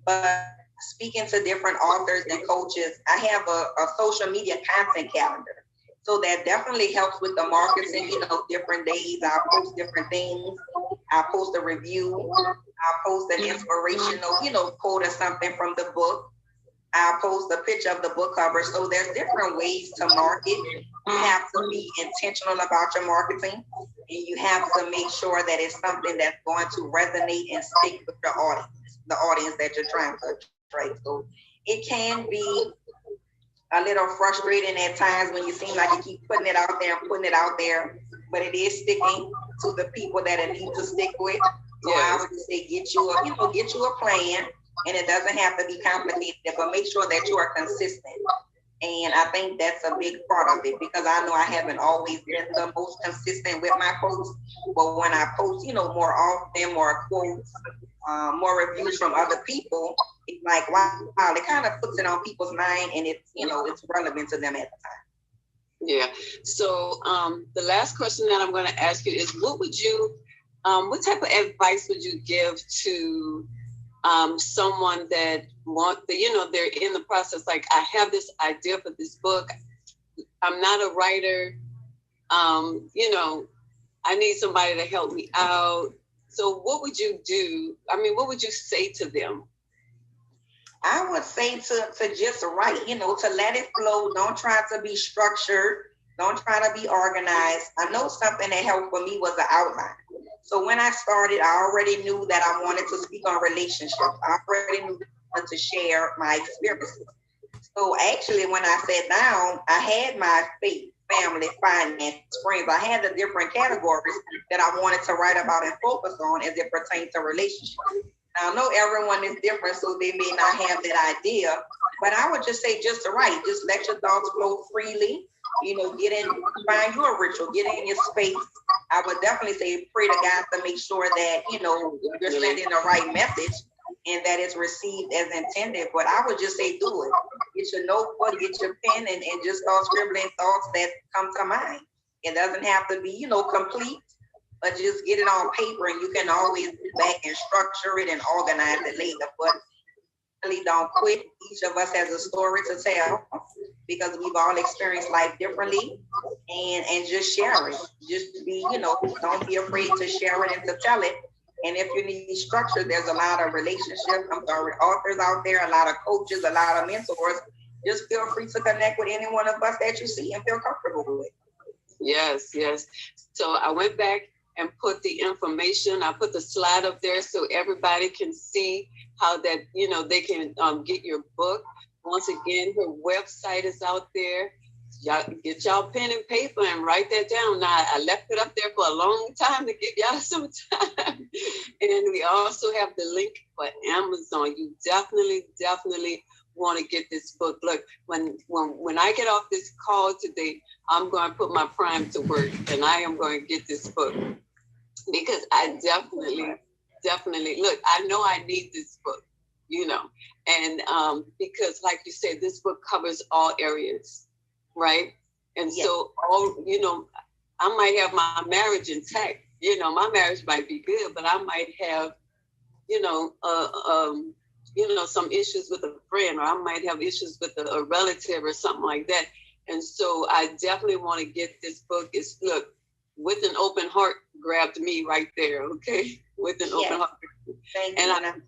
But speaking to different authors and coaches, I have a social media content calendar. So that definitely helps with the marketing, different days. I'll post different things. I'll post a review. I'll post an inspirational, quote or something from the book. I'll post a picture of the book cover. So there's different ways to market. You have to be intentional about your marketing, and you have to make sure that it's something that's going to resonate and stick with your audience, the audience that you're trying to attract. So it can be a little frustrating at times when you seem like you keep putting it out there and putting it out there, but it is sticking to the people that it needs to stick with. So I would say get you a plan, and it doesn't have to be complicated, but make sure that you are consistent. And I think that's a big part of it, because I know I haven't always been the most consistent with my posts, but when I post, more often, more quotes, more reviews from other people, it's like, wow, it kind of puts it on people's mind, and it's, it's relevant to them at the time. Yeah. So the last question that I'm going to ask you is, what type of advice would you give to someone that they're in the process, like, I have this idea for this book, I'm not a writer, I need somebody to help me out. So what would you do? What would you say to them? I would say to just write, to let it flow. Don't try to be structured. Don't try to be organized. I know something that helped for me was the outline. So when I started, I already knew that I wanted to speak on relationships. I already knew to share my experiences. So actually, when I sat down, I had my faith, family, finance, friends. I had the different categories that I wanted to write about and focus on as it pertains to relationships. Now, I know everyone is different, so they may not have that idea, but I would just say just to write, just let your thoughts flow freely. You know, get in, find your ritual, get in your space. I would definitely say pray to God to make sure that, you know, you're sending the right message and that it's received as intended. But I would just say do it. Get your notebook, get your pen, and just start scribbling thoughts that come to mind. It doesn't have to be, you know, complete, but just get it on paper and you can always go back and structure it and organize it later. But really don't quit. Each of us has a story to tell because we've all experienced life differently, and just share it. Just be, you know, don't be afraid to share it and to tell it. And if you need structure, there's a lot of authors out there, a lot of coaches, a lot of mentors. Just feel free to connect with any one of us that you see and feel comfortable with. Yes, yes. So I went back and put the information. I put the slide up there so everybody can see how that, you know, they can get your book. Once again, her website is out there. Y'all get y'all pen and paper and write that down. Now, I left it up there for a long time to give y'all some time. And we also have the link for Amazon. You definitely want to get this book. Look, when I get off this call today, I'm going to put my prime to work and I am going to get this book because I definitely, look, I know I need this book, you know, and because like you said, this book covers all areas, right? And yes. So, you know, I might have my marriage intact, you know, my marriage might be good, but I might have, you know, some issues with a friend, or I might have issues with a relative or something like that. And so I definitely want to get this book. It's, look, With an Open Heart grabbed me right there, okay? With an open heart. Thank you. And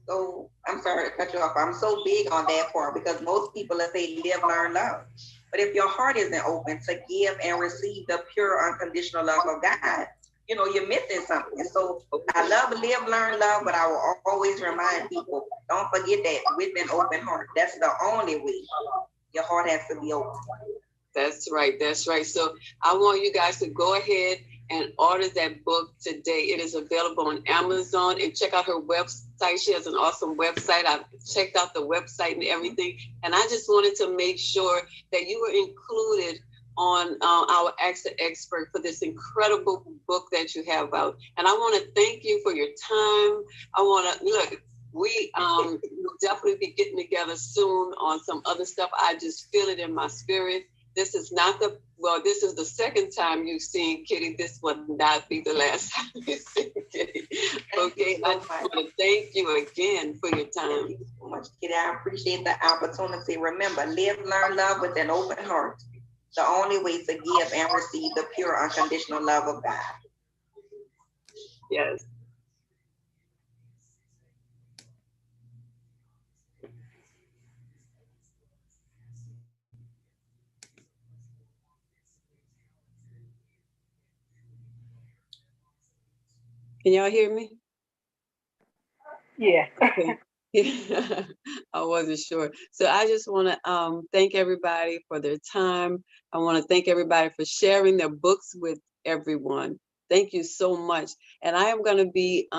I'm sorry to cut you off. I'm so big on that part because most people say live, learn, love. But if your heart isn't open to give and receive the pure, unconditional love of God, you know, you're missing something. So I love live, learn, love, but I will always remind people, don't forget that with an open heart. That's the only way. Your heart has to be open. That's right. That's right. So I want you guys to go ahead and order that book today. It is available on Amazon, and check out her website. She has an awesome website. I've checked out the website and everything. And I just wanted to make sure that you were included on our Ask the Expert for this incredible book that you have out. And I want to thank you for your time. I want to, look, we will definitely be getting together soon on some other stuff. I just feel it in my spirit. This is not this is the second time you've seen Kitty. This will not be the last time you've seen Kitty. Okay, I just want to thank you again for your time. Thank you so much, Kitty. I appreciate the opportunity. Remember, live, learn, love with an open heart. The only way to give and receive the pure, unconditional love of God. Yes. Can y'all hear me? Yeah. Okay. I wasn't sure. So I just want to thank everybody for their time. I want to thank everybody for sharing their books with everyone. Thank you so much. And I am going to be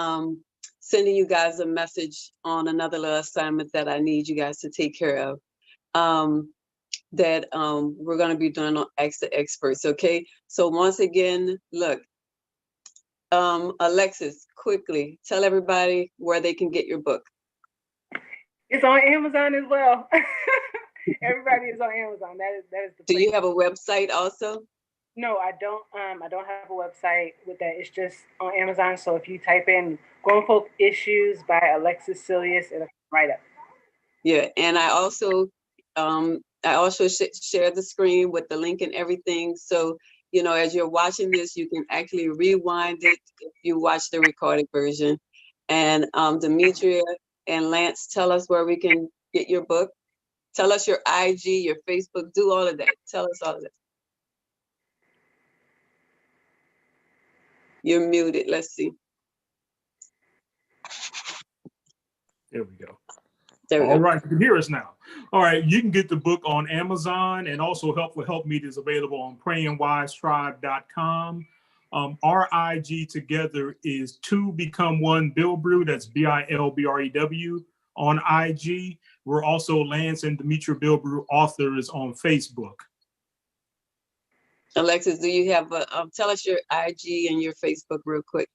sending you guys a message on another little assignment that I need you guys to take care of. That we're going to be doing on Ask the Experts. Okay. So once again, look, Alexis, quickly tell everybody where they can get your book. It's on Amazon as well. Everybody is on Amazon. That is the place. Do you have a website also? No, I don't. I don't have a website with that. It's just on Amazon. So if you type in "Grown Folk Issues" by Alexis Silius, it'll come right up. Yeah, and I also share the screen with the link and everything. So you know, as you're watching this, you can actually rewind it if you watch the recorded version. And Demetria and Lance, tell us where we can get your book. Tell us your IG, your Facebook, do all of that. Tell us all of that. You're muted. Let's see. There we go. There we All go. right, you can hear us now. All right, you can get the book on Amazon, and also Help Me is available on prayingwisetribe.com. Our IG together is 2 Become 1 Bilbrew. That's BILBREW on IG. We're also Lance and Demetria Bilbrew authors on Facebook. Alexis, do you have a, tell us your IG and your Facebook real quick.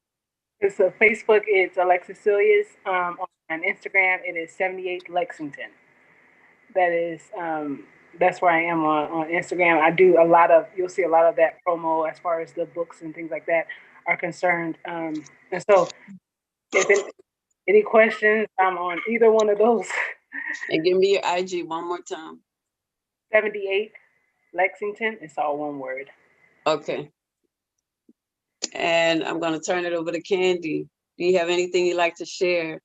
So Facebook, it's Alexis Cilius. On Instagram, it is 78 Lexington. That is, that's where I am on Instagram. I do a lot of, you'll see a lot of that promo as far as the books and things like that are concerned. And so if any questions, I'm on either one of those. And give me your IG one more time. 78 Lexington, it's all one word. Okay. And I'm going to turn it over to Candy. Do you have anything you'd like to share?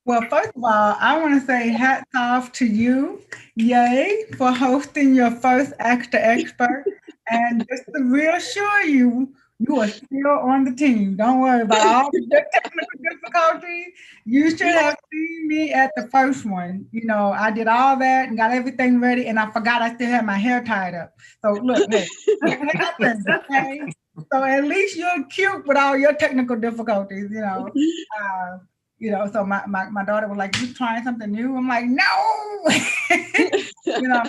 Well, first of all, I want to say hats off to you, yay, for hosting your first Ask the Expert. And just to reassure you, you are still on the team. Don't worry about all the technical difficulties. You should have seen me at the first one. You know, I did all that and got everything ready, and I forgot I still had my hair tied up. So look, hey, it happens, okay? So at least you're cute with all your technical difficulties, you know. So my daughter was like, "You trying something new?" I'm like, "No," you know.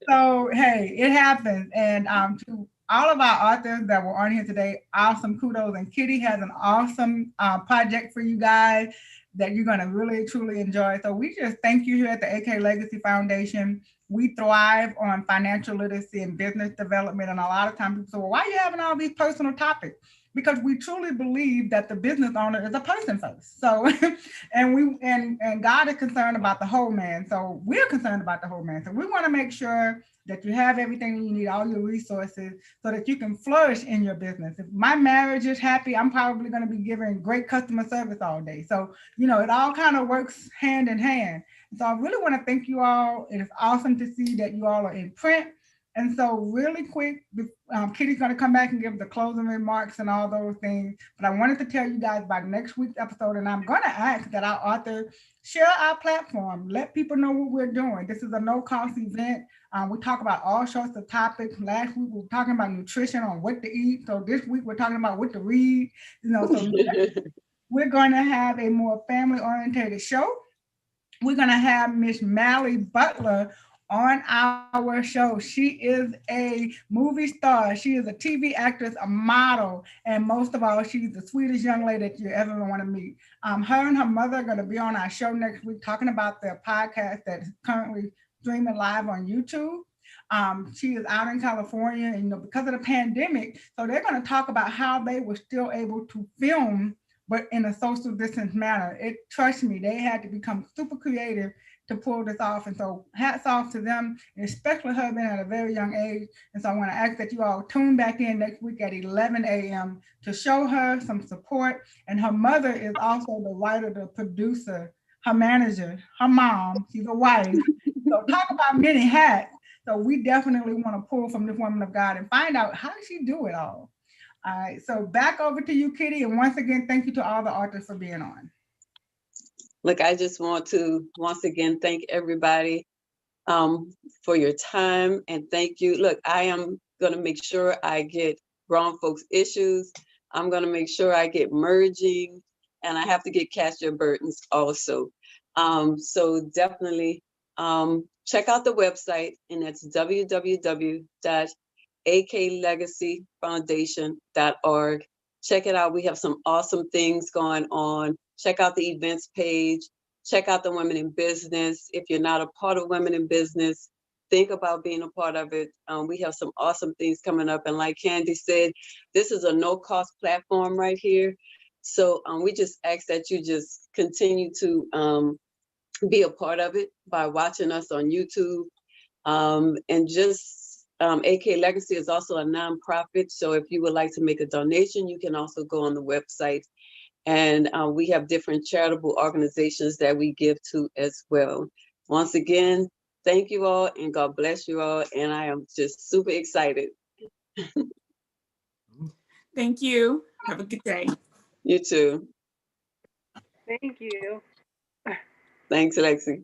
So hey, it happens. And to all of our authors that were on here today, awesome kudos. And Kitty has an awesome project for you guys that you're gonna really truly enjoy. So we just thank you here at the AK Legacy Foundation. We thrive on financial literacy and business development. And a lot of times people say, "Well, why are you having all these personal topics?" Because we truly believe that the business owner is a person first. So, and God is concerned about the whole man. So we're concerned about the whole man. So we want to make sure that you have everything you need, all your resources, so that you can flourish in your business. If my marriage is happy, I'm probably going to be giving great customer service all day. So, you know, it all kind of works hand in hand. So I really want to thank you all. It is awesome to see that you all are in print. And so really quick, Kitty's going to come back and give the closing remarks and all those things. But I wanted to tell you guys about next week's episode, and I'm going to ask that our author share our platform. Let people know what we're doing. This is a no-cost event. We talk about all sorts of topics. Last week, we were talking about nutrition on what to eat. So this week, we're talking about what to read. You know, so we're going to have a more family-oriented show. We're going to have Miss Mally Butler on our show. She is a movie star. She is a TV actress, a model, and most of all, she's the sweetest young lady that you ever want to meet. Her and her mother are going to be on our show next week talking about their podcast that is currently streaming live on YouTube. She is out in California, and because of the pandemic, so they're going to talk about how they were still able to film, but in a social distance manner. Trust me, they had to become super creative to pull this off. And so hats off to them, and especially her being at a very young age. And so I want to ask that you all tune back in next week at 11 a.m. to show her some support. And her mother is also the writer, the producer, her manager, her mom, she's a wife. So talk about many hats. So we definitely want to pull from this woman of God and find out how does she do it all. All right, so back over to you, Kitty. And once again, thank you to all the authors for being on. Look, I just want to once again thank everybody for your time, and thank you. Look, I am going to make sure I get grown folks issues. I'm going to make sure I get merging, and I have to get Cast Your Burdens also. So definitely check out the website, and that's www.aklegacyfoundation.org. Check it out. We have some awesome things going on. Check out the events page. Check out the Women in Business. If you're not a part of Women in Business, think about being a part of it. We have some awesome things coming up. And like Candy said, this is a no-cost platform right here. So we just ask that you just continue to be a part of it by watching us on YouTube. And just AK Legacy is also a nonprofit. So if you would like to make a donation, you can also go on the website. And we have different charitable organizations that we give to as well. Once again, thank you all, and God bless you all. And I am just super excited. Thank you. Have a good day. You too. Thank you. Thanks, Alexi.